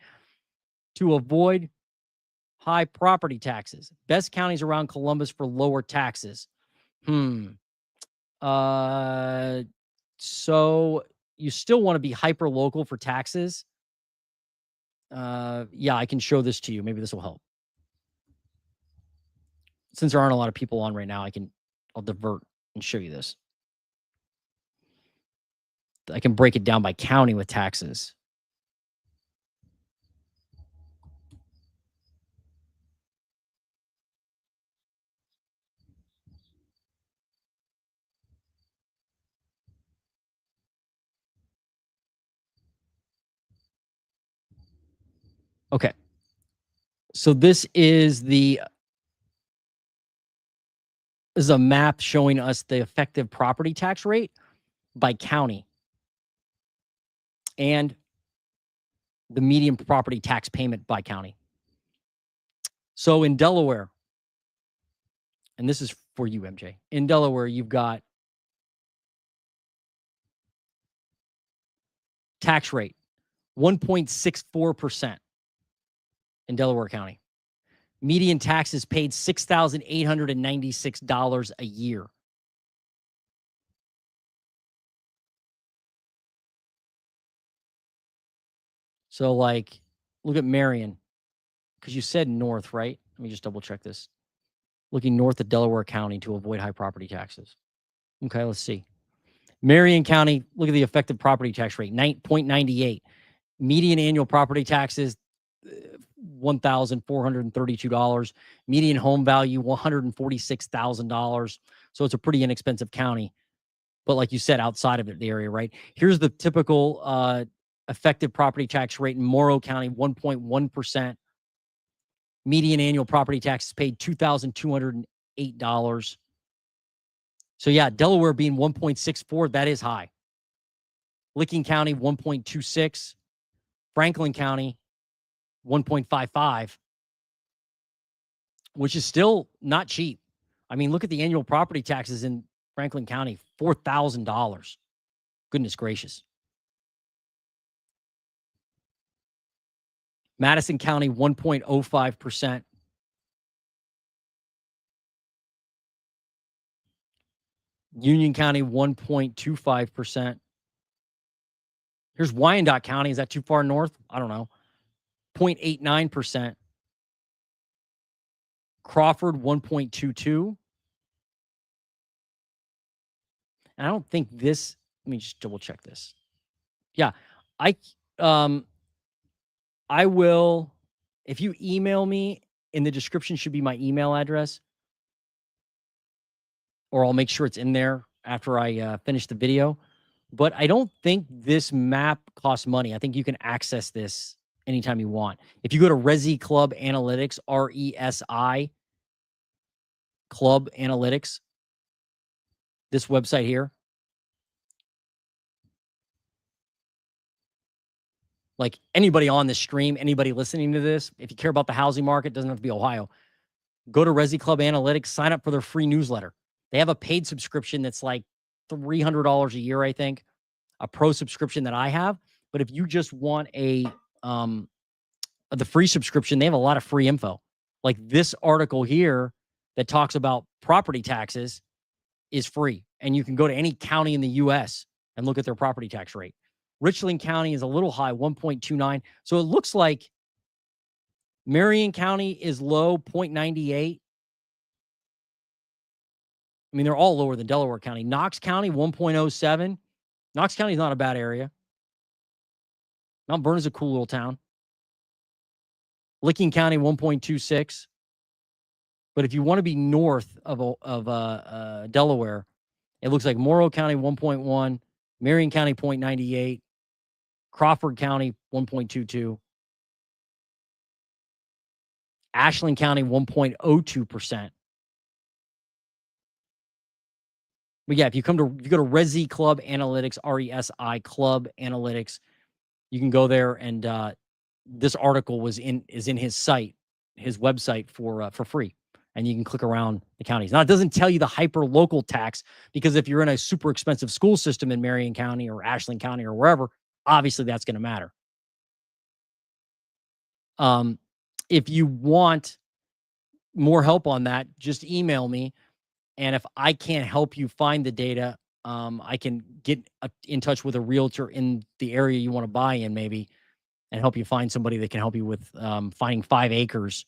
to avoid high property taxes. Best counties around Columbus for lower taxes. So you still want to be hyper local for taxes. Yeah, I can show this to you. Maybe this will help. Since there aren't a lot of people on right now, I'll divert and show you this. I can break it down by county with taxes. Okay. So this is a map showing us the effective property tax rate by county and the median property tax payment by county. So in Delaware, and this is for you, MJ. In Delaware, you've got tax rate 1.64% in Delaware County. Median taxes paid $6,896 a year. So, like, look at Marion, because you said north, right? Let me just double check this. Looking north of Delaware County to avoid high property taxes. Okay, let's see. Marion County, look at the effective property tax rate, 9.98. Median annual property taxes, $1,432. Median home value, $146,000. So it's a pretty inexpensive county. But like you said, outside of the area, right? Here's the typical effective property tax rate in Morrow County, 1.1%. Median annual property taxes paid $2,208. So yeah, Delaware being 1.64, that is high. Licking County, 1.26. Franklin County, 1.55, which is still not cheap. I mean, look at the annual property taxes in Franklin County, $4,000. Goodness gracious. Madison County, 1.05%. Union County, 1.25%. Here's Wyandotte County. Is that too far north? I don't know. 0.89%. Crawford, 1.22. And I don't think this, let me just double check this. Yeah, I will, if you email me, in the description should be my email address, or I'll make sure it's in there after I finish the video. But I don't think this map costs money. I think you can access this anytime you want. If you go to Resi Club Analytics, RESI Club Analytics, this website here, like anybody on this stream, anybody listening to this, if you care about the housing market, doesn't have to be Ohio, go to Resi Club Analytics, sign up for their free newsletter. They have a paid subscription that's like $300 a year, I think, a pro subscription that I have. But if you just want the free subscription, they have a lot of free info. Like this article here that talks about property taxes is free. And you can go to any county in the US and look at their property tax rate. Richland County is a little high, 1.29. So it looks like Marion County is low, 0.98. I mean, they're all lower than Delaware County. Knox County, 1.07. Knox County is not a bad area. Mount Vernon's a cool little town. Licking County, 1.26. But if you want to be north of Delaware, it looks like Morrow County, 1.1. Marion County, 0.98. Crawford County, 1.22. Ashland County, 1.02%. But yeah, if you go to Resi Club Analytics, RESI Club Analytics, you can go there, and this article is in his site, his website for free, and you can click around the counties. Now it doesn't tell you the hyper local tax, because if you're in a super expensive school system in Marion County or Ashland County or wherever, obviously that's going to matter. If you want more help on that, just email me. And if I can't help you find the data, I can get in touch with a realtor in the area you want to buy in, maybe, and help you find somebody that can help you with finding 5 acres,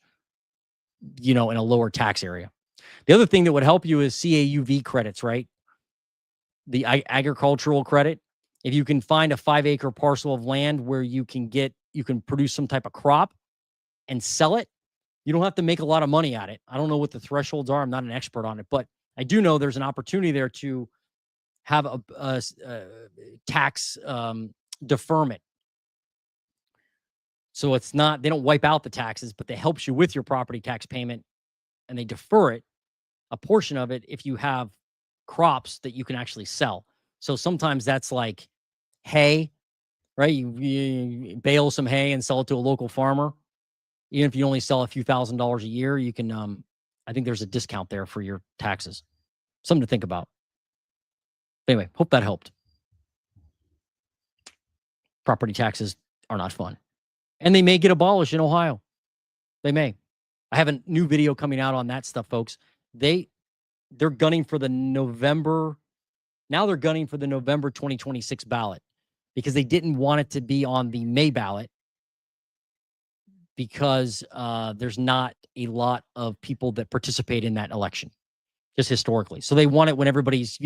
in a lower tax area. The other thing that would help you is CAUV credits, right? The agricultural credit. If you can find a 5-acre parcel of land where you can produce some type of crop and sell it, you don't have to make a lot of money at it. I don't know what the thresholds are. I'm not an expert on it, but I do know there's an opportunity there to have a tax deferment. So it's not, they don't wipe out the taxes, but they helps you with your property tax payment, and they defer it, a portion of it, if you have crops that you can actually sell. So sometimes that's like hay, right? You bale some hay and sell it to a local farmer. Even if you only sell a few $1,000s a year, you can, I think there's a discount there for your taxes. Something to think about. Anyway, hope that helped. Property taxes are not fun. And they may get abolished in Ohio. They may. I have a new video coming out on that stuff, folks. They're gunning for the November. Now they're gunning for the November 2026 ballot, because they didn't want it to be on the May ballot, because there's not a lot of people that participate in that election, just historically. So they want it when everybody's,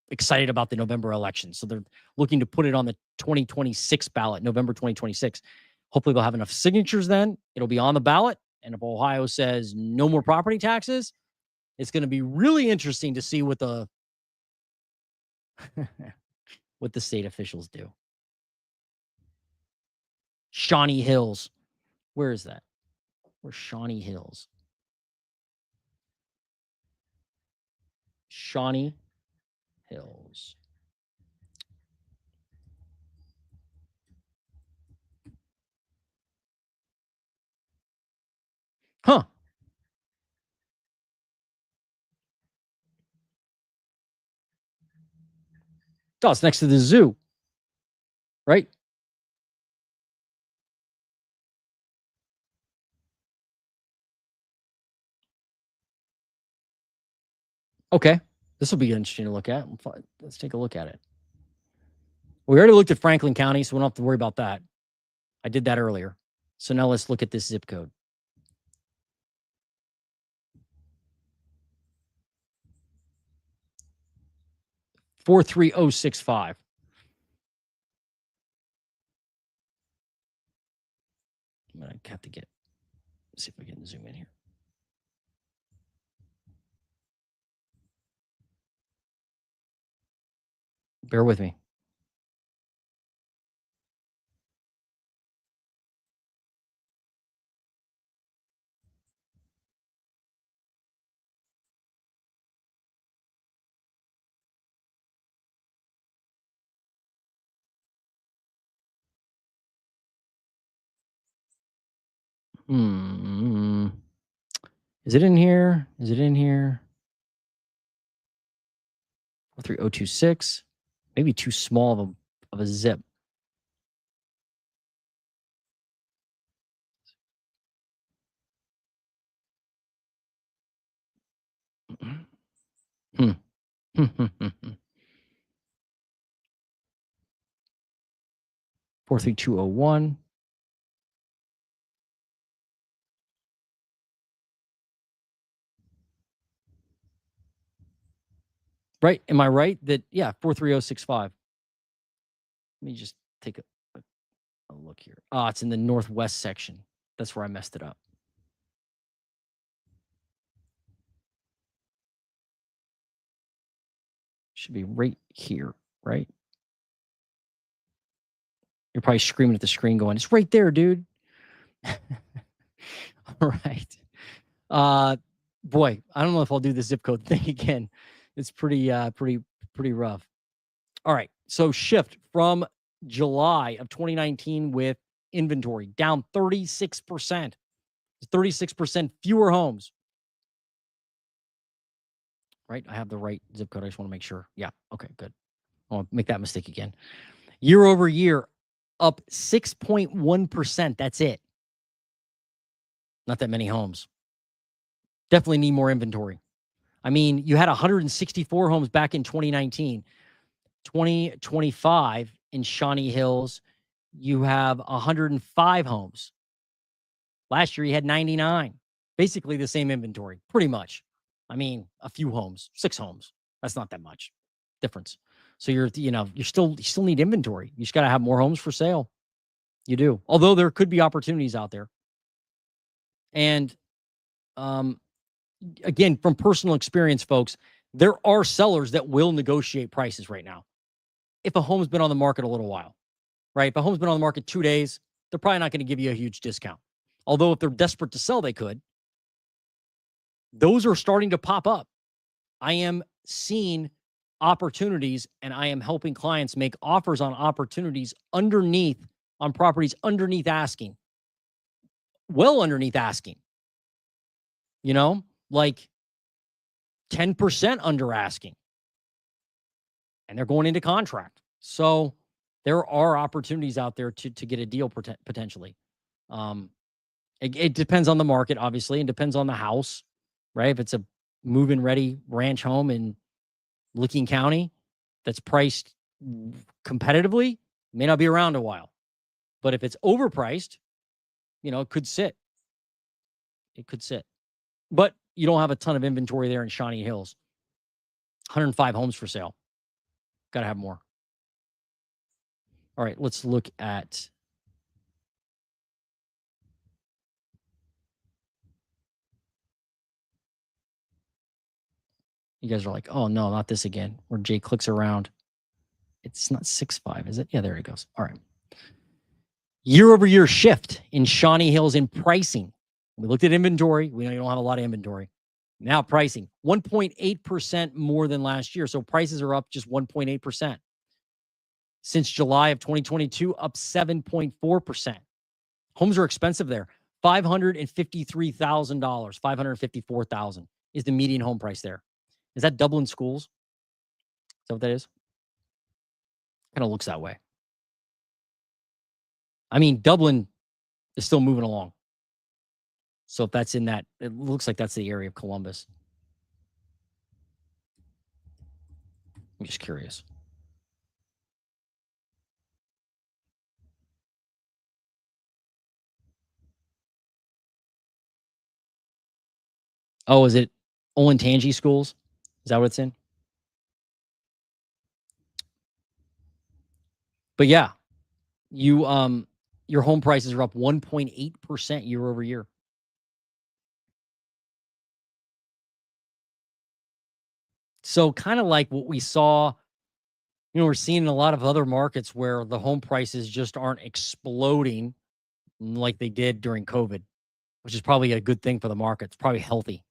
excited about the November election. So they're looking to put it on the 2026 ballot, November 2026. Hopefully they'll have enough signatures then. It'll be on the ballot. And if Ohio says no more property taxes, it's going to be really interesting to see what the what the state officials do. Shawnee Hills. Where is that? Where's Shawnee Hills? Shawnee Hills. Huh. Oh, it's next to the zoo, right? Okay. This will be interesting to look at. Let's take a look at it. We already looked at Franklin County, so we don't have to worry about that. I did that earlier. So now let's look at this zip code. 43065. I'm going to have to see if I can zoom in here. Bear with me. Is it in here? Is it in here? 43026. Maybe too small of a zip. Hmm. 43201. Right? Am I right? That, yeah, 43065. Let me just take a look here. Ah, it's in the northwest section. That's where I messed it up. Should be right here, right? You're probably screaming at the screen going, it's right there, dude. All right. Boy, I don't know if I'll do the zip code thing again. It's pretty rough. All right. So shift from July of 2019 with inventory down 36%. 36% fewer homes. Right? I have the right zip code. I just want to make sure. Yeah. Okay, good. I won't make that mistake again. Year over year, up 6.1%. That's it. Not that many homes. Definitely need more inventory. I mean, you had 164 homes back in 2019. 2025 in Shawnee Hills, you have 105 homes. Last year, you had 99. Basically the same inventory, pretty much. I mean, a few homes, 6 homes. That's not that much difference. So you still need inventory. You just got to have more homes for sale. You do. Although there could be opportunities out there. And again, from personal experience, folks, there are sellers that will negotiate prices right now. If a home's been on the market a little while, right? If a home's been on the market 2 days, they're probably not going to give you a huge discount. Although if they're desperate to sell, they could. Those are starting to pop up. I am seeing opportunities and I am helping clients make offers on opportunities on properties underneath asking. Well underneath asking. Like 10% under asking. And they're going into contract. So there are opportunities out there to get a deal potentially. It depends on the market, obviously, and depends on the house, right? If it's a move-in ready ranch home in Licking County that's priced competitively, may not be around a while. But if it's overpriced, it could sit. It could sit. But you don't have a ton of inventory there in Shawnee Hills. 105 homes for sale. Got to have more. All right, let's look at you guys are like, oh no, not this again. Where Jay clicks around. It's not 6.5, is it? Yeah, there it goes. All right. Year over year shift in Shawnee Hills in pricing. We looked at inventory. We know you don't have a lot of inventory. Now pricing, 1.8% more than last year. So prices are up just 1.8%. Since July of 2022, up 7.4%. Homes are expensive there. $553,000, $554,000 is the median home price there. Is that Dublin schools? Is that what that is? Kind of looks that way. I mean, Dublin is still moving along. So if that's in that, it looks like that's the area of Columbus. I'm just curious. Oh, is it Olentangy schools? Is that what it's in? But yeah, your home prices are up 1.8% year over year. So kind of like what we saw, we're seeing in a lot of other markets where the home prices just aren't exploding like they did during COVID, which is probably a good thing for the market. It's probably healthy.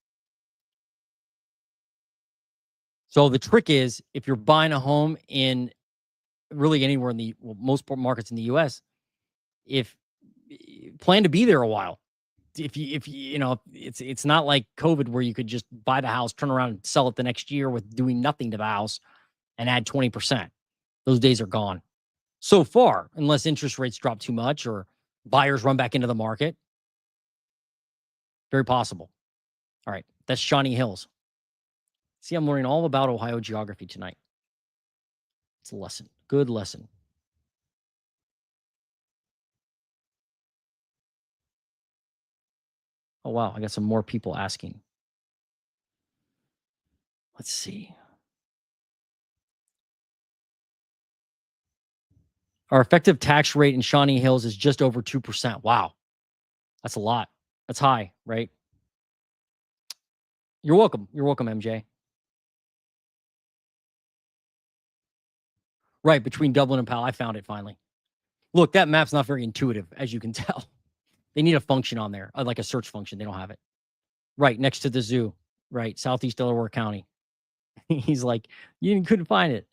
So the trick is if you're buying a home in really anywhere in most markets in the US, if plan to be there a while, if you know, it's not like COVID where you could just buy the house, turn around and sell it the next year with doing nothing to the house and add 20%. Those days are gone so far, unless interest rates drop too much or buyers run back into the market. Very possible. All right. That's Shawnee Hills. See, I'm learning all about Ohio geography tonight. It's a lesson. Good lesson. Oh, wow. I got some more people asking. Let's see. Our effective tax rate in Shawnee Hills is just over 2%. Wow. That's a lot. That's high, right? You're welcome. You're welcome, MJ. Right, between Dublin and Powell. I found it finally. Look, that map's not very intuitive, as you can tell. They need a function on there, like a search function. They don't have it. Right, next to the zoo. Right, Southeast Delaware County. He's like, you couldn't find it.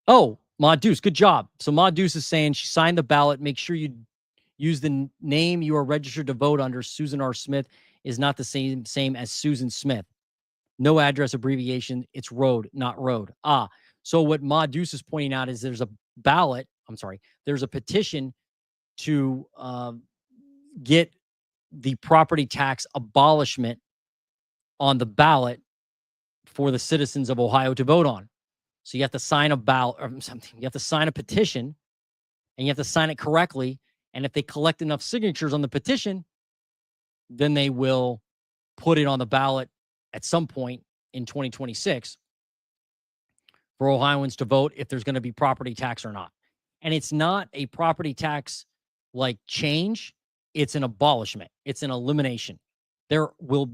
Oh, Ma Deuce, good job. So Ma Deuce is saying she signed the ballot. Make sure you use the name you are registered to vote under. Susan R. Smith is not the same as Susan Smith. No address abbreviation. It's road, not road. So what Ma Deuce is pointing out is there's a ballot. I'm sorry. There's a petition to get the property tax abolishment on the ballot for the citizens of Ohio to vote on. So you have to sign a ballot or something. You have to sign a petition and you have to sign it correctly. And if they collect enough signatures on the petition, then they will put it on the ballot at some point in 2026 for Ohioans to vote if there's going to be property tax or not. And it's not a property tax like change. It's an abolishment. It's an elimination. There will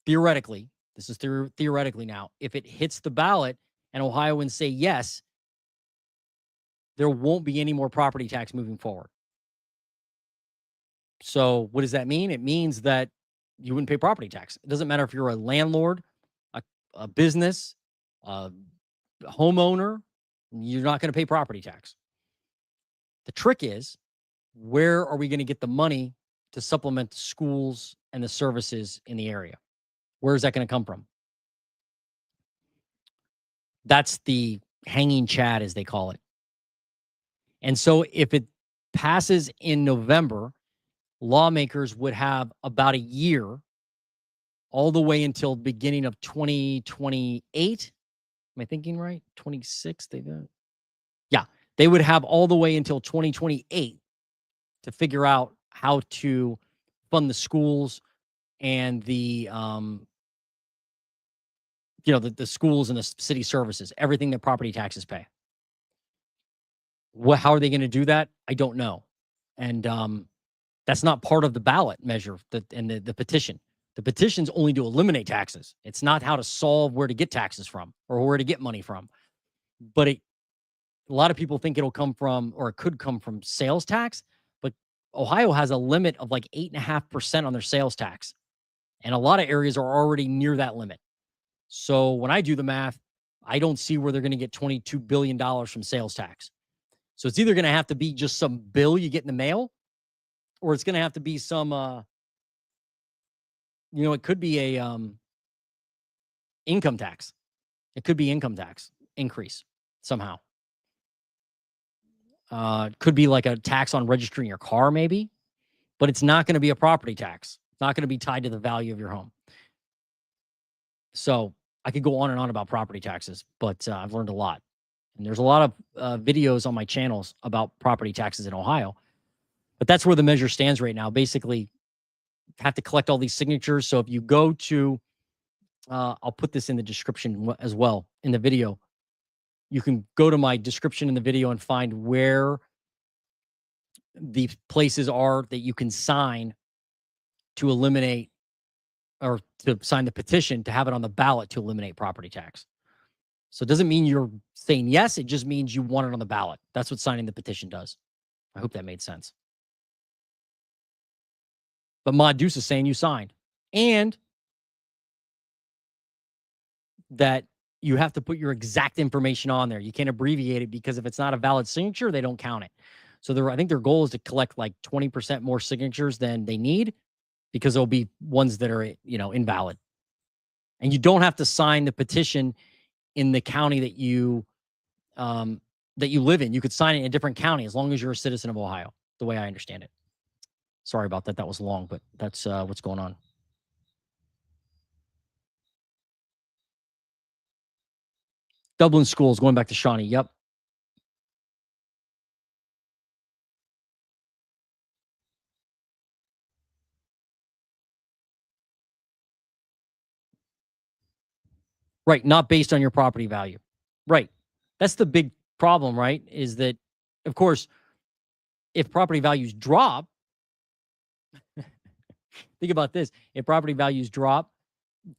theoretically, this is theoretically now, if it hits the ballot and Ohioans say yes, there won't be any more property tax moving forward. So what does that mean? It means that you wouldn't pay property tax. It doesn't matter if you're a landlord, a business, a homeowner, you're not going to pay property tax. The trick is, where are we going to get the money to supplement the schools and the services in the area? Where is that going to come from? That's the hanging chad, as they call it. And so if it passes in November, lawmakers would have about a year, all the way until beginning of 2028. Am I thinking right? 26? Yeah, they would have all the way until 2028 to figure out how to fund the schools and the the schools and the city services, everything that property taxes pay. How are they going to do that? I don't know. And that's not part of the ballot measure and the petition. The petition's only to eliminate taxes. It's not how to solve where to get taxes from or where to get money from. But a lot of people think it'll come from, or it could come from, sales tax. But Ohio has a limit of like 8.5% on their sales tax. And a lot of areas are already near that limit. So when I do the math, I don't see where they're going to get $22 billion from sales tax. So it's either going to have to be just some bill you get in the mail, or it's going to have to be some, it could be a income tax. It could be income tax increase somehow. It could be like a tax on registering your car, maybe, but it's not going to be a property tax. It's not going to be tied to the value of your home. So I could go on and on about property taxes, but I've learned a lot. And there's a lot of videos on my channels about property taxes in Ohio. But that's where the measure stands right now. Basically, have to collect all these signatures. So if you go to, I'll put this in the description as well in the video. You can go to my description in the video and find where the places are that you can sign to eliminate, or to sign the petition to have it on the ballot to eliminate property tax. So it doesn't mean you're saying yes. It just means you want it on the ballot. That's what signing the petition does. I hope that made sense. But Ma Deuce is saying you signed, and that you have to put your exact information on there. You can't abbreviate it, because if it's not a valid signature, they don't count it. So I think their goal is to collect like 20% more signatures than they need because there'll be ones that are, invalid. And you don't have to sign the petition in the county that you live in. You could sign it in a different county as long as you're a citizen of Ohio, the way I understand it. Sorry about that. That was long, but that's what's going on. Dublin schools going back to Shawnee. Yep. Right. Not based on your property value. Right. That's the big problem, right? Is that, of course, if property values drop, think about this. If property values drop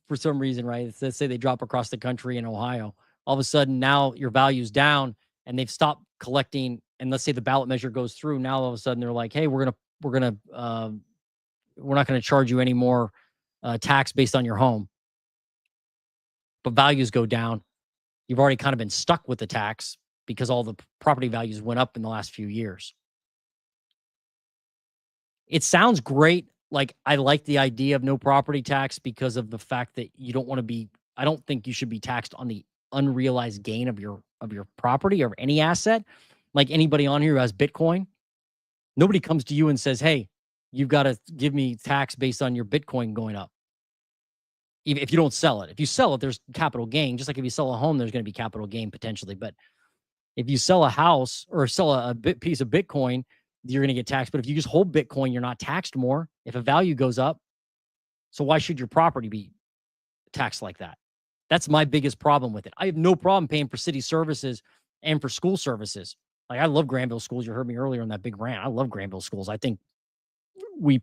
for some reason, right? Let's say they drop across the country in Ohio, all of a sudden now your value's down and they've stopped collecting. And let's say the ballot measure goes through. Now all of a sudden they're like, hey, we're not going to charge you any more tax based on your home. But values go down. You've already kind of been stuck with the tax because all the property values went up in the last few years. It sounds great. Like, I like the idea of no property tax because of the fact that you don't want to be, I don't think you should be taxed on the unrealized gain of your property or any asset. Like anybody on here who has Bitcoin, nobody comes to you and says, hey, you've got to give me tax based on your Bitcoin going up. Even if you don't sell it. If you sell it, there's capital gain. Just like if you sell a home, there's going to be capital gain potentially. But if you sell a house or sell a piece of Bitcoin, you're going to get taxed. But if you just hold Bitcoin, you're not taxed more if a value goes up. So why should your property be taxed like that? That's my biggest problem with it. I have no problem paying for city services and for school services. Like, I love Granville schools. You heard me earlier on that big rant. I love Granville schools. I think we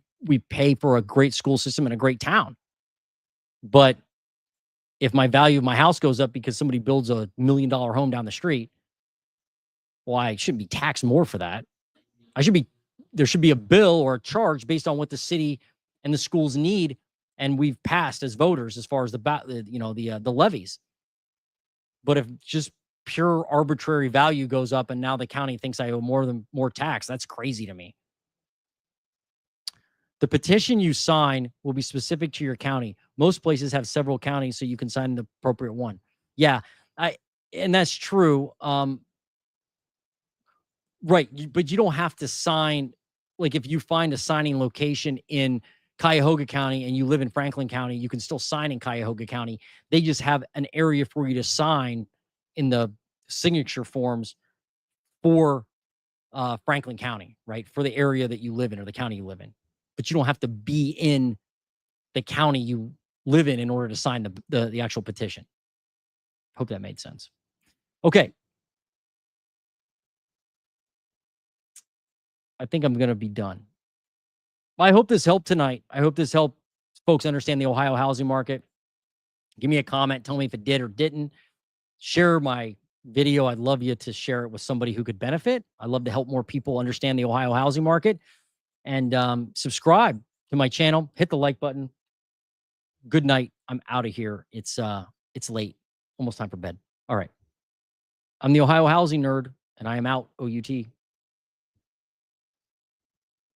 pay for a great school system in a great town. But if my value of my house goes up because somebody builds $1 million home down the street, well, I shouldn't be taxed more for that. There should be a bill or a charge based on what the city and the schools need, and we've passed as voters as far as the levies. But if just pure arbitrary value goes up and now the county thinks I owe more tax, that's crazy to me. The petition you sign will be specific to your county. Most places have several counties, so you can sign the appropriate one. Yeah, and that's true. Right, but you don't have to sign. Like, if you find a signing location in Cuyahoga County and you live in Franklin County, you can still sign in Cuyahoga County. They just have an area for you to sign in the signature forms for Franklin County, right? For the area that you live in or the county you live in. But you don't have to be in the county you live in order to sign the actual petition. Hope that made sense. Okay. I think I'm going to be done. I hope this helped tonight. I hope this helped folks understand the Ohio housing market. Give me a comment. Tell me if it did or didn't. Share my video. I'd love you to share it with somebody who could benefit. I'd love to help more people understand the Ohio housing market. And subscribe to my channel. Hit the like button. Good night. I'm out of here. It's late. Almost time for bed. All right. I'm the Ohio housing nerd, and I am out. OUT.